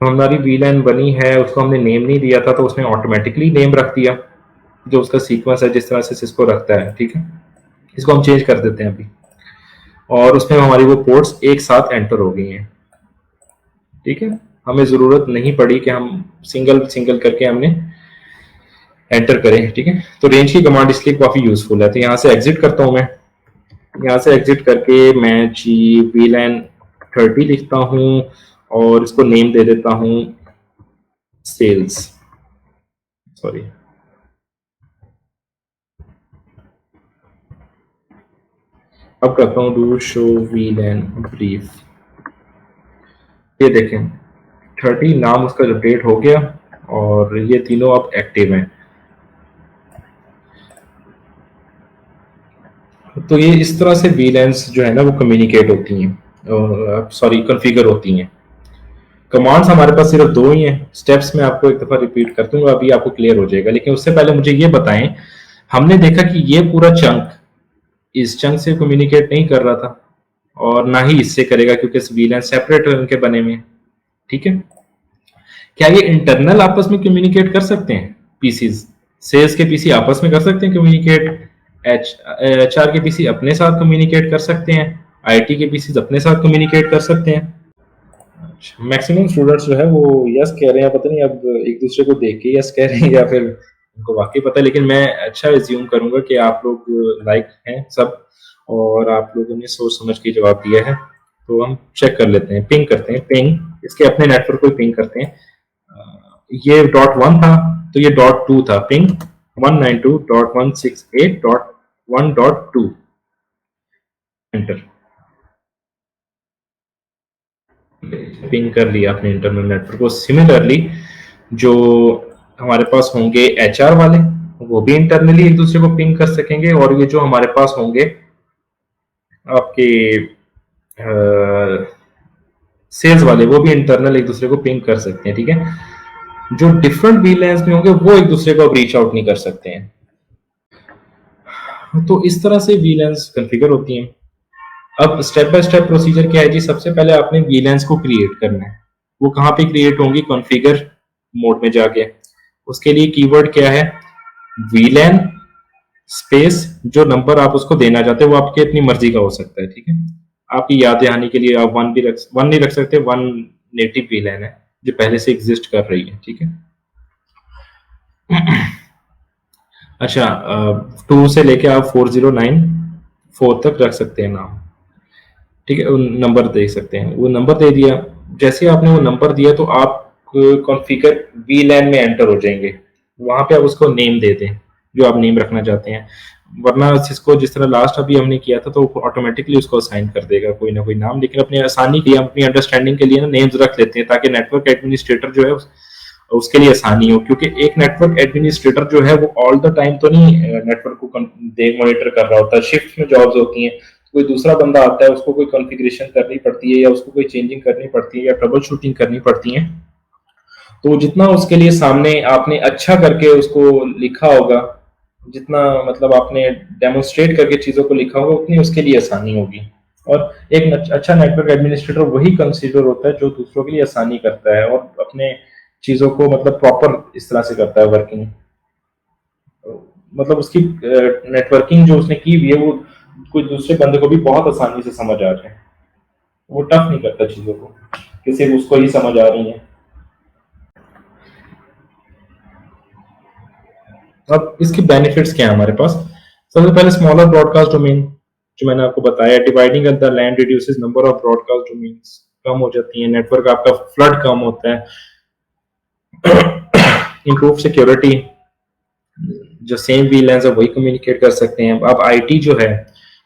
S1: हमारी वीलैन बनी है, उसको हमने नेम नहीं दिया था तो उसने ऑटोमेटिकली नेम रख दिया, जो उसका सीक्वेंस है जिस तरह से सिस्को रखता है। ठीक है, इसको हम चेंज कर देते हैं अभी, और उसमें हमारी वो पोर्ट्स एक साथ एंटर हो गई हैं। ठीक है, हमें ज़रूरत नहीं पड़ी कि हम सिंगल सिंगल करके हमने एंटर करें। ठीक है, तो रेंज की कमांड इसलिए काफ़ी यूज़फुल है। तो यहाँ से एग्जिट करता हूँ मैं, यहाँ से एग्जिट करके मैं जी वीलैन 30 लिखता हूँ और इसको नेम दे देता हूँ सेल्स, सॉरी अब करता हूँ डू शो वीलैन ब्रीफ। ये देखें 30 नाम उसका अपडेट हो गया, और ये तीनों अब एक्टिव हैं। तो ये इस तरह से वीलैंस जो है ना वो कम्युनिकेट होती हैं, सॉरी कॉन्फ़िगर होती हैं। कमांड्स हमारे पास सिर्फ दो ही हैं। स्टेप्स मैं आपको एक दफ़ा रिपीट कर दूंगा, अभी आपको क्लियर हो जाएगा। लेकिन उससे पहले मुझे ये बताएं, हमने देखा कि ये पूरा चंक इस चंक से कम्युनिकेट नहीं कर रहा था, और ना ही इससे करेगा, क्योंकि वीलैन सेपरेट उनके बने हुए हैं। ठीक है, क्या ये इंटरनल आपस में कम्युनिकेट कर सकते हैं? पीसीज, सेल्स के पीसी आपस में कर सकते हैं कम्युनिकेट, एचआर के पीसी अपने साथ कम्युनिकेट कर सकते हैं, आईटी के पीसी अपने साथ कम्युनिकेट कर सकते हैं। मैक्सिमम स्टूडेंट्स जो है वो यस कह रहे हैं, पता नहीं अब एक दूसरे को देख के यस कह रहे हैं या फिर उनको वाकई पता है, लेकिन मैं अच्छा रिज्यूम करूंगा कि आप लोग लाइक हैं सब, और आप लोगों ने सोच समझ के जवाब दिया है, तो हम चेक कर लेते हैं, पिंग करते हैं, पिंग इसके अपने नेटवर्क को पिंग करते हैं। ये .1 था, तो ये .2 था, पिंग 192.168.1.2, एंटर। पिंग कर लिया अपने इंटरनल नेटवर्क को। सिमिलरली जो हमारे पास होंगे HR वाले, वो भी इंटरनली एक दूसरे को पिंग कर सकेंगे, और ये जो हमारे पास होंगे आपके सेल्स वाले, वो भी इंटरनल एक दूसरे को पिंग कर सकते हैं, ठीक है। जो डिफरेंट वीलैंस में होंगे वो एक दूसरे को अब रीच आउट नहीं कर सकते हैं। तो इस तरह से वीलैंस कॉन्फ़िगर होती हैं। अब स्टेप बाय स्टेप प्रोसीजर क्या है जी? सबसे पहले आपने वीलैंस को क्रिएट करना है। वो कहाँ पे क्रिएट होंगी? कॉन्फ़िगर मोड में जाके। उसके लिए कीवर्ड क्या है? वीलैन स्पेस जो नंबर आप उसको देना चाहते हैं वो आपकी अपनी मर्जी का हो सकता है, ठीक है। आपकी याद दहानी के लिए आप वन नहीं रख सकते, वन नेटिव वीलैन है जो पहले से एग्जिस्ट कर रही है, ठीक है। अच्छा, 2 से लेके आप 4094 तक रख सकते हैं नाम, ठीक है। नंबर दे सकते हैं, वो नंबर दे दिया। जैसे आपने वो नंबर दिया तो आप कॉन्फ़िगर वीलैन में एंटर हो जाएंगे। वहां पे आप उसको नेम दे दें जो आप नेम रखना चाहते हैं, वरना इसको जिस तरह लास्ट अभी हमने किया था तो ऑटोमेटिकली उसको असाइन कर देगा कोई ना कोई नाम। लेकिन अपनी आसानी के लिए, अपनी अंडरस्टैंडिंग के लिए ना नेम्स रख लेते हैं, ताकि नेटवर्क एडमिनिस्ट्रेटर जो है उसके लिए आसानी हो। क्योंकि एक नेटवर्क एडमिनिस्ट्रेटर जो है वो ऑल द टाइम तो नहीं नेटवर्क को देख मॉनिटर कर रहा होता है, शिफ्ट में जॉब्स होती हैं। कोई दूसरा बंदा आता है, उसको कोई कॉन्फ़िगरेशन करनी पड़ती है, या उसको कोई चेंजिंग करनी पड़ती है, या ट्रबल शूटिंग करनी पड़ती है। तो जितना उसके लिए सामने आपने अच्छा करके उसको लिखा होगा, जितना मतलब आपने डेमोन्स्ट्रेट करके चीज़ों को लिखा होगा, उतनी उसके लिए आसानी होगी। और एक अच्छा नेटवर्क एडमिनिस्ट्रेटर वही कंसीडर होता है जो दूसरों के लिए आसानी करता है और अपने चीज़ों को मतलब प्रॉपर इस तरह से करता है वर्किंग। मतलब उसकी नेटवर्किंग जो उसने की हुई है वो कोई दूसरे बंदे को भी बहुत आसानी से समझ आ रहे हैं। वो टफ नहीं करता चीज़ों को कि सिर्फ उसको ही समझ आ रही है। अब इसके बेनिफिट्स क्या है हमारे पास? सबसे पहले स्मॉलर ब्रॉडकास्ट डोमेन, जो मैंने आपको बताया, dividing the LAN reduces number of broadcast domains, कम हो जाती है, नेटवर्क आपका फ्लड कम होता है। इंप्रूव सिक्योरिटी, जो सेम वीलैंस है वही कम्युनिकेट कर सकते हैं। अब आईटी जो है,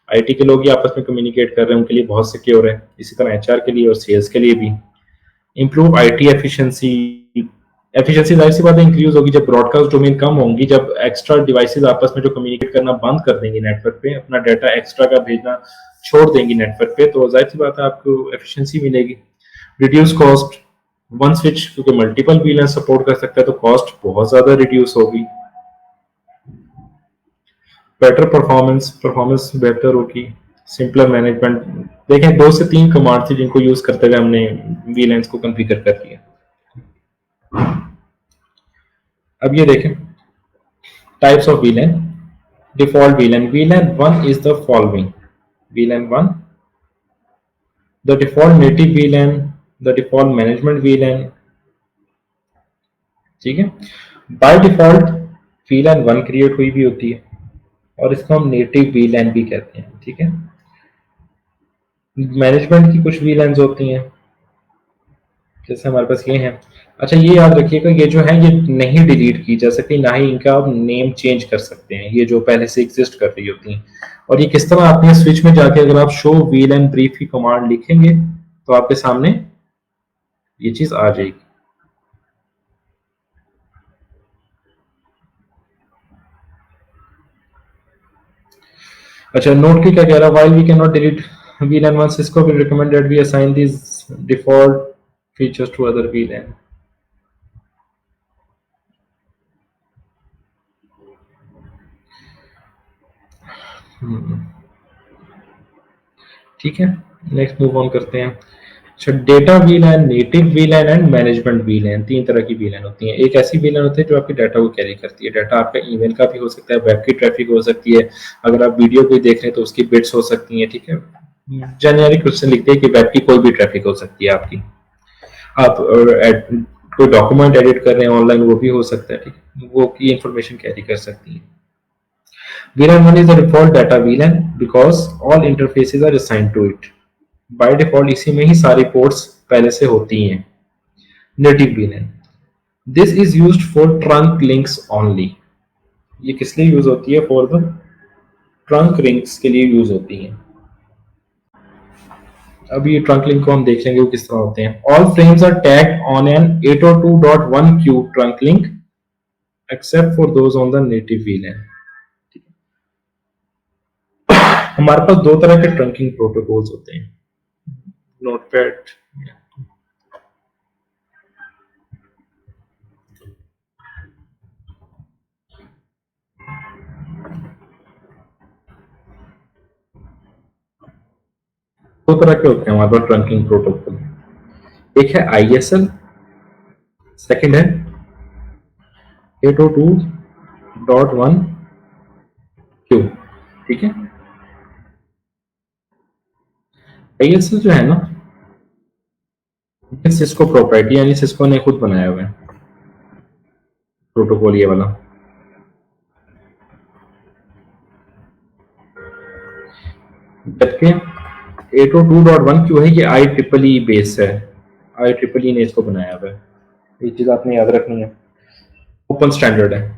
S1: आईटी के लोग ही आपस में कम्युनिकेट कर रहे हैं, उनके लिए बहुत सिक्योर है। इसी तरह एचआर के लिए और सेल्स के लिए भी। इंप्रूव आईटी एफिशिएंसी, एफिशिएंसी जाहिर सी बात है इंक्रीज होगी जब ब्रॉडकास्ट डोमेन कम होंगी, जब एक्स्ट्रा डिवाइसेस आपस में जो कम्युनिकेट करना बंद कर देंगे नेटवर्क पे, अपना डाटा एक्स्ट्रा का भेजना छोड़ देंगी नेटवर्क पे, तो जाहिर सी बात है आपको एफिशिएंसी मिलेगी। रिड्यूस कॉस्ट, वन स्विच क्योंकि मल्टीपल वीलैन सपोर्ट कर सकता है तो कॉस्ट बहुत ज्यादा रिड्यूस होगी। बेटर परफॉर्मेंस, परफॉर्मेंस बेहतर होगी। सिंपलर मैनेजमेंट, देखें 2 से 3 कमांड थी जिनको यूज करते हुए हमने वीलैंस को कॉन्फ़िगर कर लिया। अब ये देखें types of VLAN, default VLAN, VLAN 1 is the following, VLAN 1, the default native VLAN, the default management VLAN, ठीक है। बाय डिफॉल्ट VLAN 1 क्रिएट हुई भी होती है और इसको हम नेटिव VLAN भी कहते हैं, ठीक है। मैनेजमेंट की कुछ VLANs होती हैं, जैसे हमारे पास ये हैं। अच्छा ये याद रखिएगा, ये जो है ये नहीं डिलीट की जा सकती, ना ही इनका आप नेम चेंज कर सकते हैं, ये जो पहले से एग्जिस्ट कर रही होती हैं। और ये किस तरह आती है? स्विच में जाके अगर आप शो VLAN ब्रीफ की कमांड लिखेंगे तो आपके सामने ये चीज आ जाएगी। अच्छा नोट की क्या कह रहा है? While we can not delete VLAN 1, Cisco will recommend that we assign these default features to other VLAN। ठीक है, नेक्स्ट मूव ऑन करते हैं। अच्छा data VLAN, native VLAN and management VLAN, 3 तरह की VLAN होती हैं। एक ऐसी VLAN होती है जो आपके डाटा को कैरी करती है। डाटा आपका ईमेल का भी हो सकता है, वेब की ट्रैफिक हो सकती है, अगर आप वीडियो कोई देख रहे हैं तो उसकी बिट्स हो सकती हैं, ठीक है। जेनेरिक क्वेश्चन लिखते हैं कि वेब की कोई भी ट्रैफिक हो सकती है आपकी। आप कोई डॉक्यूमेंट एडिट कर रहे हैं ऑनलाइन, वो भी हो सकता है, ठीक है, वो की इंफॉर्मेशन कैरी कर सकती है। VLAN 1 is the default data VLAN because all interfaces are assigned to it. By default इसी में ही सारी पोर्ट्स पहले से होती हैं. Native VLAN. This is used for trunk links only. ये किस लिए यूज होती है? फॉर द ट्रंक लिंक्स के लिए यूज होती हैं. अब ये ट्रंक लिंक को हम देख लेंगे वो किस तरह होते हैं. All frames are tagged on an 802.1q trunk link except for those on the native VLAN. हमारे पास दो तरह के ट्रंकिंग प्रोटोकॉल्स होते हैं. नोटपैड दो तरह के होते हैं हमारे पास ट्रंकिंग प्रोटोकॉल. एक है ISL, सेकंड है 802.1q. ठीक है. ISL जो है ना, सिस्को प्रॉपर्टी यानी सिस्को ने खुद बनाया हुआ है प्रोटोकॉल ये वाला. जबकि 802.1q है, ये IEEE बेस है. IEEE ने इसको बनाया हुआ है. ये चीज आपने याद रखनी है. ओपन स्टैंडर्ड है.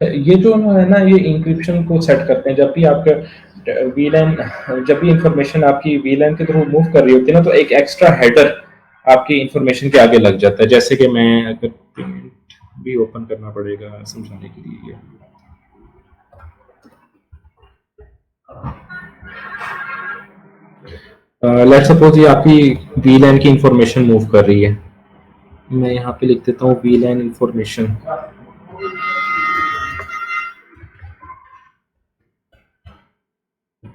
S1: ये जो है ना, ये इंक्रिप्शन को सेट करते हैं. जब भी आपका VLAN, जब भी इंफॉर्मेशन आपकी VLAN के थ्रू मूव कर रही होती है ना, तो एक एक्स्ट्रा हेडर आपकी इंफॉर्मेशन के आगे लग जाता है. जैसे कि मैं अगर भी ओपन करना पड़ेगा समझाने के लिए. लेट्स सपोज ये आपकी VLAN की इंफॉर्मेशन मूव कर रही है. मैं यहाँ पे लिख देता हूँ VLAN इंफॉर्मेशन.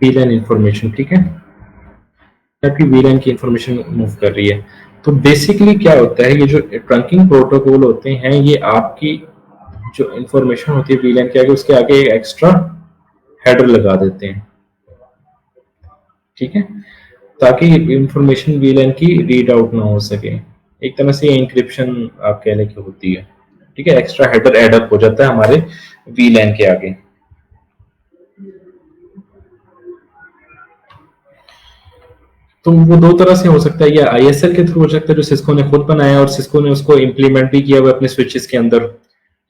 S1: VLAN इंफॉर्मेशन, ठीक है. आपकी VLAN की इंफॉर्मेशन मूव कर रही है. तो बेसिकली क्या होता है, ये जो ट्रंकिंग प्रोटोकॉल होते हैं, ये आपकी जो इंफॉर्मेशन होती है VLAN के आगे, उसके आगे एक एक्स्ट्रा हेडर लगा देते हैं. ठीक है. ताकि इंफॉर्मेशन VLAN की रीड आउट ना हो सके. एक तरह से इंक्रिप्शन आप कह लें कि होती है. ठीक है. एक्स्ट्रा हेडर ऐड अप हो जाता है हमारे VLAN के आगे. तो वो दो तरह से हो सकता है. या ISL के थ्रू हो सकता है जो सिस्को ने खुद बनाया और सिस्को ने उसको इम्प्लीमेंट भी किया हुआ अपने स्विचेस के अंदर.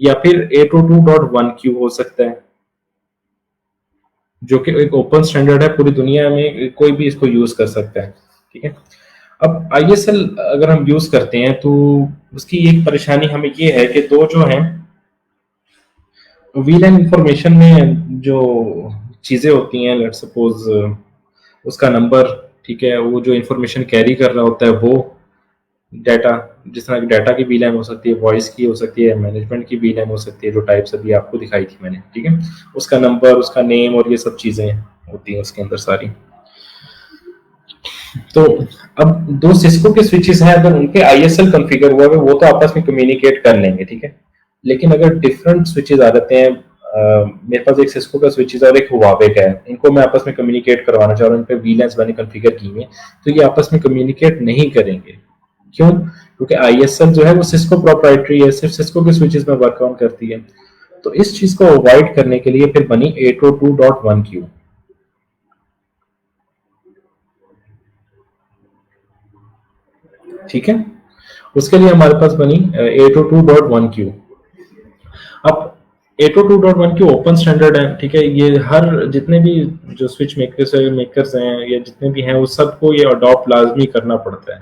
S1: या फिर 802.1q हो सकता है, जो कि एक ओपन स्टैंडर्ड है. पूरी दुनिया में कोई भी इसको यूज कर सकता है. ठीक है. अब ISL अगर हम यूज करते हैं तो उसकी एक परेशानी हमें ये है कि दो जो है VLAN इंफॉर्मेशन में जो चीजें होती हैं, लेट्स सपोज उसका नंबर, ठीक है, वो जो इंफॉर्मेशन कैरी कर रहा होता है वो डाटा, जिस तरह की डाटा की VLAN हो सकती है, वॉइस की हो सकती है, मैनेजमेंट की VLAN हो सकती है, जो टाइप्स अभी आपको दिखाई थी मैंने. ठीक है. उसका नंबर, उसका नेम और ये सब चीजें होती हैं उसके अंदर सारी. तो अब दो सिस्को के स्विचेस हैं, अगर उनके ISL कॉन्फ़िगर हुआ है वो तो आपस में कम्युनिकेट कर लेंगे. ठीक है. लेकिन अगर डिफरेंट स्विचेस आ जाते हैं, मेरे पास एक सिस्को का स्विचेस और एक हुआवे का है, इनको मैं आपस में कम्युनिकेट करवाना चाह रहा हूँ, इन पे VLANs मैंने कॉन्फ़िगर की हैं, तो ये आपस में कम्युनिकेट नहीं करेंगे. क्यों? क्योंकि ISL जो है वो सिस्को प्रोप्राइटरी है, सिर्फ सिस्को के स्विचेस में वर्क ऑन करती है. तो इस चीज को अवॉइड करने के लिए फिर बनी 802.1q. ठीक है. उसके लिए हमारे पास बनी 802.1q. अब 802.1q ओपन स्टैंडर्ड है. ठीक है. ये हर जितने भी जो स्विच मेकर्स हैं या जितने भी हैं, वो सबको ये अडॉप्ट लाजमी करना पड़ता है.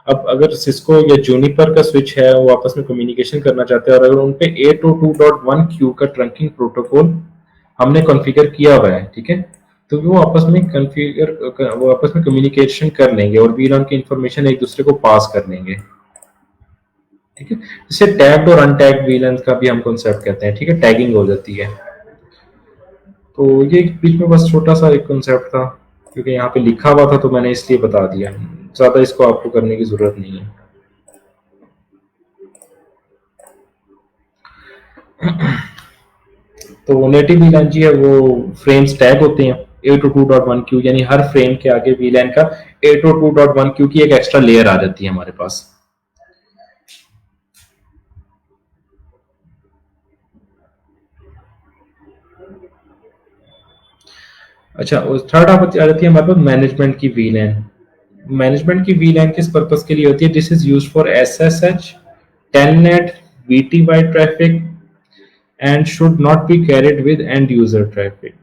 S1: अब अगर सिस्को या जूनिपर का स्विच है, वो आपस में कम्युनिकेशन करना चाहते हैं और अगर उन पे 802.1q का ट्रंकिंग प्रोटोकॉल हमने कॉन्फ़िगर किया हुआ है, ठीक है, तो वो आपस में कम्युनिकेशन कर लेंगे और VLAN की इंफॉर्मेशन एक दूसरे को पास कर लेंगे. ठीक है. इसे टैग्ड और अनटैग्ड VLAN का भी हम कॉन्सेप्ट कहते हैं. ठीक है. टैगिंग हो जाती है. तो ये बीच में बस छोटा सा एक कॉन्सेप्ट था, क्योंकि यहाँ पे लिखा हुआ था तो मैंने इसलिए बता दिया. ज्यादा इसको आपको करने की जरूरत नहीं है. तो नेटिव VLAN जी है वो फ्रेम्स टैग होते हैं 802.1q, यानी हर फ्रेम के आगे VLAN का 802.1 क्योंकि एक एक्स्ट्रा लेयर आ जाती है हमारे पास। अच्छा, और थर्ड आ जाती है हमारे पास मैनेजमेंट की वीलैन। मैनेजमेंट की वीलैन किस पर्पस के लिए होती है? This is use for SSH, telnet, VTY traffic and should not be carried with end user traffic.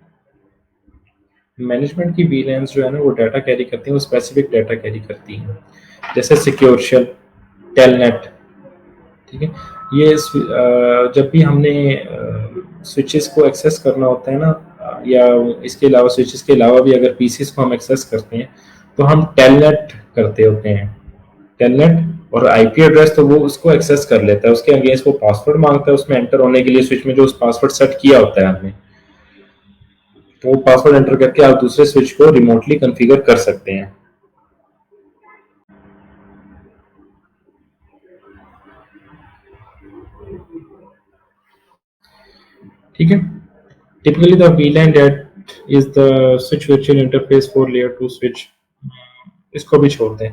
S1: Management की वीलैंस जो है ना वो डाटा कैरी करती हैं, वो स्पेसिफिक डाटा कैरी करती हैं, जैसे सिक्योर शेल, टेलनेट। ठीक है, ये जब भी हमने स्विचेस को एक्सेस करना होता है ना, या इसके अलावा स्विचेस के अलावा भी अगर पीसीस को हम एक्सेस करते हैं तो हम टेलनेट करते होते हैं। टेलनेट और आईपी एड्रेस तो वो उसको एक्सेस कर लेता है, उसके अगेंस्ट वो पासवर्ड मांगता है उसमें एंटर होने के लिए, स्विच में जो उस पासवर्ड सेट किया होता है हमने, तो वो पासवर्ड एंटर करके आप दूसरे स्विच को रिमोटली कॉन्फ़िगर कर सकते हैं। ठीक है, typically the VLAN that is the switch virtual interface for layer 2 switch। इसको भी छोड़ दें,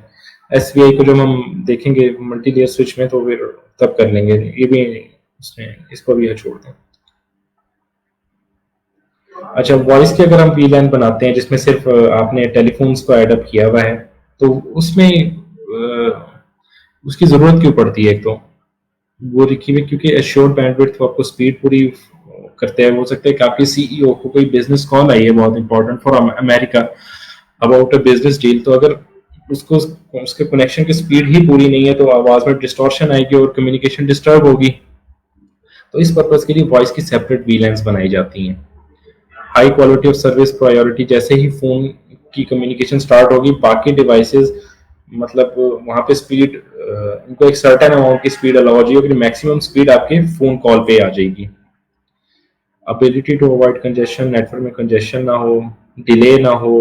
S1: SVI को जब हम देखेंगे मल्टी लेयर स्विच में तो फिर तब कर लेंगे, ये भी उसमें इसको भी छोड़ दें। अच्छा, वॉइस के अगर हम VLAN बनाते हैं जिसमें सिर्फ आपने टेलीफोन्स को एडअप किया हुआ है, तो उसमें उसकी ज़रूरत क्यों पड़ती है? एक तो वो लिखी हुई क्योंकि एश्योर्ड बैंडविड्थ आपको स्पीड पूरी करते हैं। हो सकता है कि आपके सीईओ को कोई बिजनेस कॉल आई है बहुत important for America about a business deal, तो अगर उसको उसके कनेक्शन की स्पीड ही पूरी नहीं है तो आवाज में डिस्टॉर्शन आएगी और कम्युनिकेशन डिस्टर्ब होगी। तो इस पर्पज के लिए वॉइस की सेपरेट वीलैंस बनाई जाती हैं। High quality of service priority, जैसे ही फोन की कम्युनिकेशन स्टार्ट होगी बाकी डिवाइसेस, मतलब वहां पे स्पीड उनको एक सर्टेन अमाउंट की स्पीड अलाउ हो जाएगी, मैक्सिमम स्पीड आपके फोन कॉल पे आ जाएगी। Ability to avoid congestion, network में कंजेशन ना हो, डिले ना हो।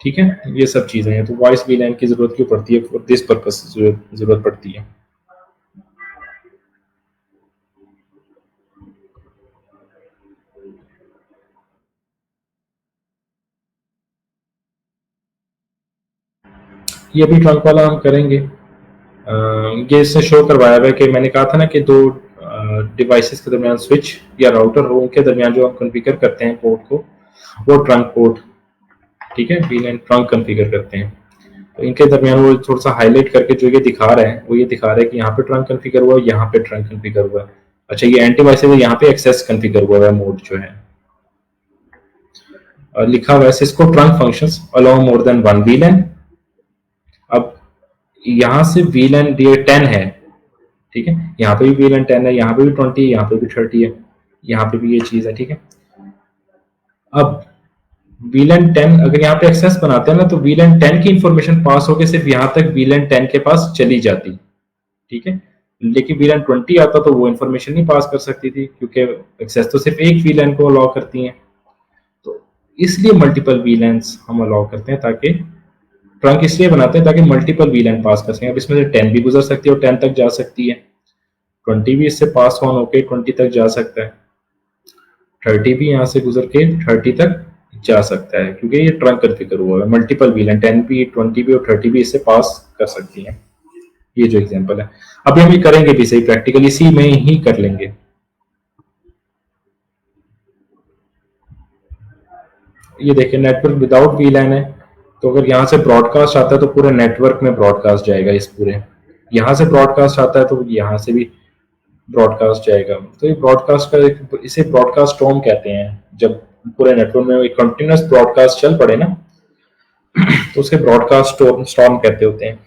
S1: ठीक है, ये सब चीजें हैं, तो वॉइस वीलैन की जरूरत क्यों पड़ती है? फॉर दिस पर्पस जरूरत पड़ती है। ये अभी ट्रंक वाला हम करेंगे। ये इसने शो करवाया हुआ है कि मैंने कहा था ना कि दो डिवाइसेस के दरमियान स्विच या राउटर हो, उनके दरमियान जो हम कॉन्फ़िगर करते हैं पोर्ट को, वो ट्रंक पोर्ट। ठीक है, वीलैन ट्रंक कॉन्फ़िगर करते हैं, तो इनके दरमियान वो थोड़ा सा हाईलाइट करके जो ये दिखा रहा है वो ये दिखा रहा है कि यहाँ पे ट्रंक कॉन्फ़िगर हुआ है, यहाँ पे ट्रंक कॉन्फ़िगर हुआ है। अच्छा, ये एंटी वाइस है, यहाँ पे एक्सेस कॉन्फ़िगर हुआ है मोड जो है, और लिखा हुआ है Cisco trunk functions allow more than one वीलैन। अब यहाँ से वीलैन ये 10 है, ठीक है, यहाँ पे भी वीलैन 10 है, यहाँ पे भी 20 है, यहाँ पे भी 30 है, यहाँ पे भी ये चीज है। ठीक है, अब वीलैन 10 अगर यहाँ पे एक्सेस बनाते हैं ना तो वीलैन 10 की इंफॉर्मेशन पास होकर सिर्फ यहाँ तक वीलैन 10 के पास चली जाती। ठीक है, लेकिन वीलैन 20 आता तो वो इंफॉर्मेशन नहीं पास कर सकती थी क्योंकि एक्सेस तो सिर्फ एक वीलैन को अलाउ करती है। तो इसलिए मल्टीपल वीलैंस हम अलाउ करते हैं, ताकि ट्रंक इसलिए बनाते हैं ताकि मल्टीपल वीलैन पास कर सकें। अब इसमें से 10 भी गुजर सकती है और 10 तक जा सकती है, 20 भी इससे पास ऑन होके 20 तक जा सकता है, 30 भी यहाँ से गुजर के 30 तक जा सकता है, क्योंकि ये ट्रंक कॉन्फ़िगर हुआ है। मल्टीपल वीलैन 10 भी, 20 भी और 30 भी इससे पास कर सकती है। ये जो एग्जांपल है, अभी हम ये करेंगे भी सही प्रैक्टिकल इसी में ही कर लेंगे। ये देखिए, नेटवर्क विदाउट वीलैन है, तो अगर यहाँ से ब्रॉडकास्ट आता है तो पूरे नेटवर्क में ब्रॉडकास्ट जाएगा, इस पूरे यहाँ से ब्रॉडकास्ट आता है तो यहाँ से भी ब्रॉडकास्ट जाएगा। तो ये ब्रॉडकास्ट का इसे ब्रॉडकास्ट स्टॉर्म कहते हैं। जब पूरे नेटवर्क में एक कंटिन्यूस ब्रॉडकास्ट चल पड़े ना तो उसे ब्रॉडकास्ट स्टॉर्म कहते होते हैं।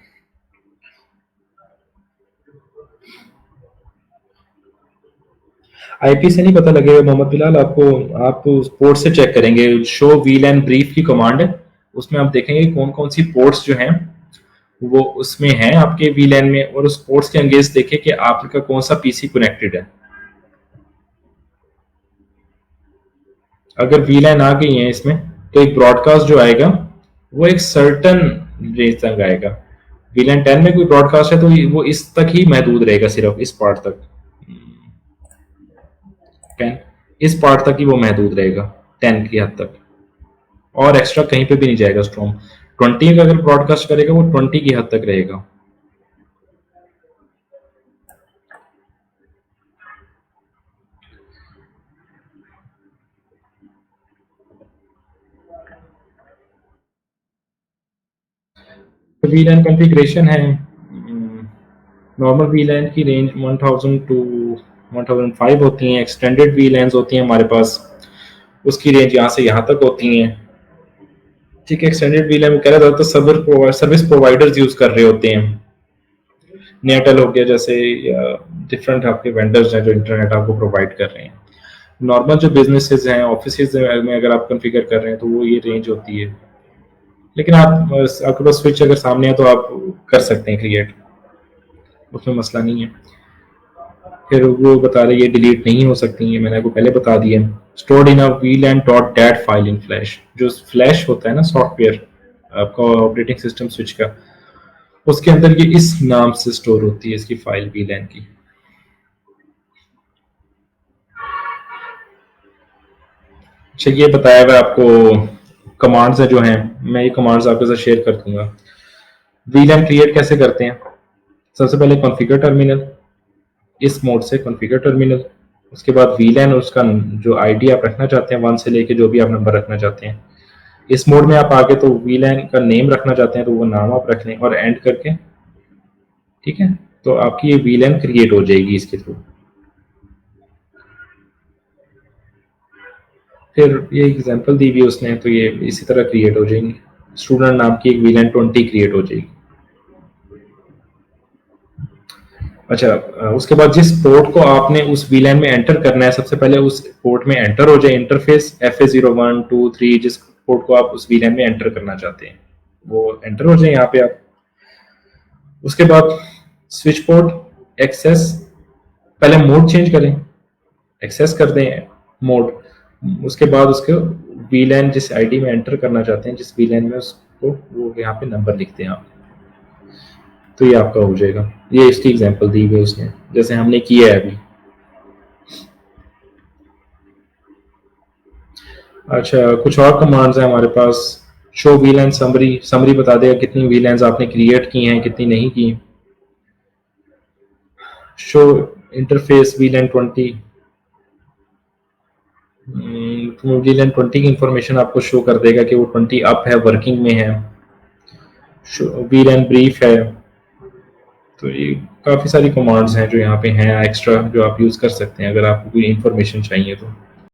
S1: आईपी से नहीं पता लगेगा मोहम्मद बिलाल आपको, आप पोर्ट से चेक करेंगे, शो वीलैन ब्रीफ की कमांड है, उसमें आप देखेंगे कौन कौन सी पोर्ट्स जो हैं वो उसमें हैं आपके वीलैन में, और उस पोर्ट्स के अंगेंस्ट देखिए कि आपका कौन सा पीसी कनेक्टेड है। अगर वीलैन आ गई है इसमें तो एक ब्रॉडकास्ट जो आएगा वो एक सर्टन रेंज तक आएगा। वीलैन 10 में कोई ब्रॉडकास्ट है तो वो इस तक ही महदूद रहेगा, सिर्फ इस पार्ट तक, 10 इस पार्ट तक ही वो महदूद रहेगा, 10 की हद तक, और एक्स्ट्रा कहीं पे भी नहीं जाएगा स्ट्रॉम। 20 का अगर ब्रॉडकास्ट करेगा वो 20 की हद तक रहेगा। वीलैन कॉन्फ़िगरेशन है, नॉर्मल वीलैन की रेंज 1000 टू 1005 होती हैं। एक्सटेंडेड वीलैंस होती हैं हमारे पास, उसकी रेंज यहाँ से यहाँ तक होती हैं। ठीक है, एक्सटेंडेड वीलैन कह रहा था तो सर्विस प्रोवाइडर्स यूज कर रहे होते हैं। नेटल हो गया जैसे, या डिफरेंट आपके वेंडर्स हैं जो इंटरनेट आपको प्रोवाइड कर रहे हैं। नॉर्मल जो बिजनेसेस हैं, ऑफिस में अगर आप कॉन्फ़िगर कर रहे हैं तो वो ये रेंज होती है। लेकिन आपके पास स्विच अगर सामने है तो आप कर सकते हैं क्रिएट, उसमें मसला नहीं है। फिर वो बता रहे ये डिलीट नहीं हो सकती है, मैंने आपको पहले बता दिया। Stored in a VLAN dot that file in flash, जो फ्लैश होता है ना सॉफ्टवेयर आपका ऑपरेटिंग सिस्टम स्विच का, उसके अंदर ये इस नाम से स्टोर होती है इसकी फाइल VLAN की। अच्छा, ये बताया हुआ आपको कमांड्स है जो हैं, मैं ये कमांड्स आपके साथ शेयर कर दूंगा। VLAN क्रिएट कैसे करते हैं? सबसे पहले कॉन्फ़िगर टर्मिनल, इस मोड से कॉन्फ़िगर टर्मिनल। उसके बाद VLAN, उसका जो आईडी आप रखना चाहते हैं 1 से लेके जो भी आप नंबर रखना चाहते हैं। इस मोड में आप आगे तो VLAN का नेम रखना चाहते हैं तो वो नाम आप रख लें और एंड करके, ठीक है, तो आपकी ये VLAN क्रिएट हो जाएगी इसके थ्रू। फिर ये एग्जांपल दी हुई उसने, तो ये इसी तरह क्रिएट हो जाएंगी। स्टूडेंट नाम की एक VLAN 20 क्रिएट हो जाएगी। अच्छा, उसके बाद जिस पोर्ट को आपने उस VLAN में एंटर करना है, सबसे पहले उस पोर्ट में एंटर हो जाए इंटरफेस FA0123, जिस पोर्ट को आप उस VLAN में एंटर करना चाहते हैं वो एंटर हो जाए यहाँ पे आप। उसके बाद स्विच पोर्ट एक्सेस, पहले मोड चेंज करें, एक्सेस कर दें मोड। उसके बाद उसके VLAN जिस आईडी में एंटर करना चाहते हैं, जिस VLAN में, उसको वो यहाँ पे नंबर लिखते हैं आप, तो ये आपका हो जाएगा। ये इसकी एग्जांपल दी हुई है उसने, जैसे हमने किया है अभी। अच्छा, कुछ और कमांड्स हैं हमारे पास। शो VLAN समरी, समरी बता देगा कितनी VLANs आपने क्रिएट की हैं, कितनी नहीं की। शो इंटरफेस VLAN 20, VLAN 20 की इंफॉर्मेशन आपको शो कर देगा कि वो 20 अप है, वर्किंग में है। VLAN ब्रीफ है। तो ये काफ़ी सारी कमांड्स हैं जो यहाँ पे हैं एक्स्ट्रा, जो आप यूज़ कर सकते हैं अगर आपको कोई इंफॉर्मेशन चाहिए तो।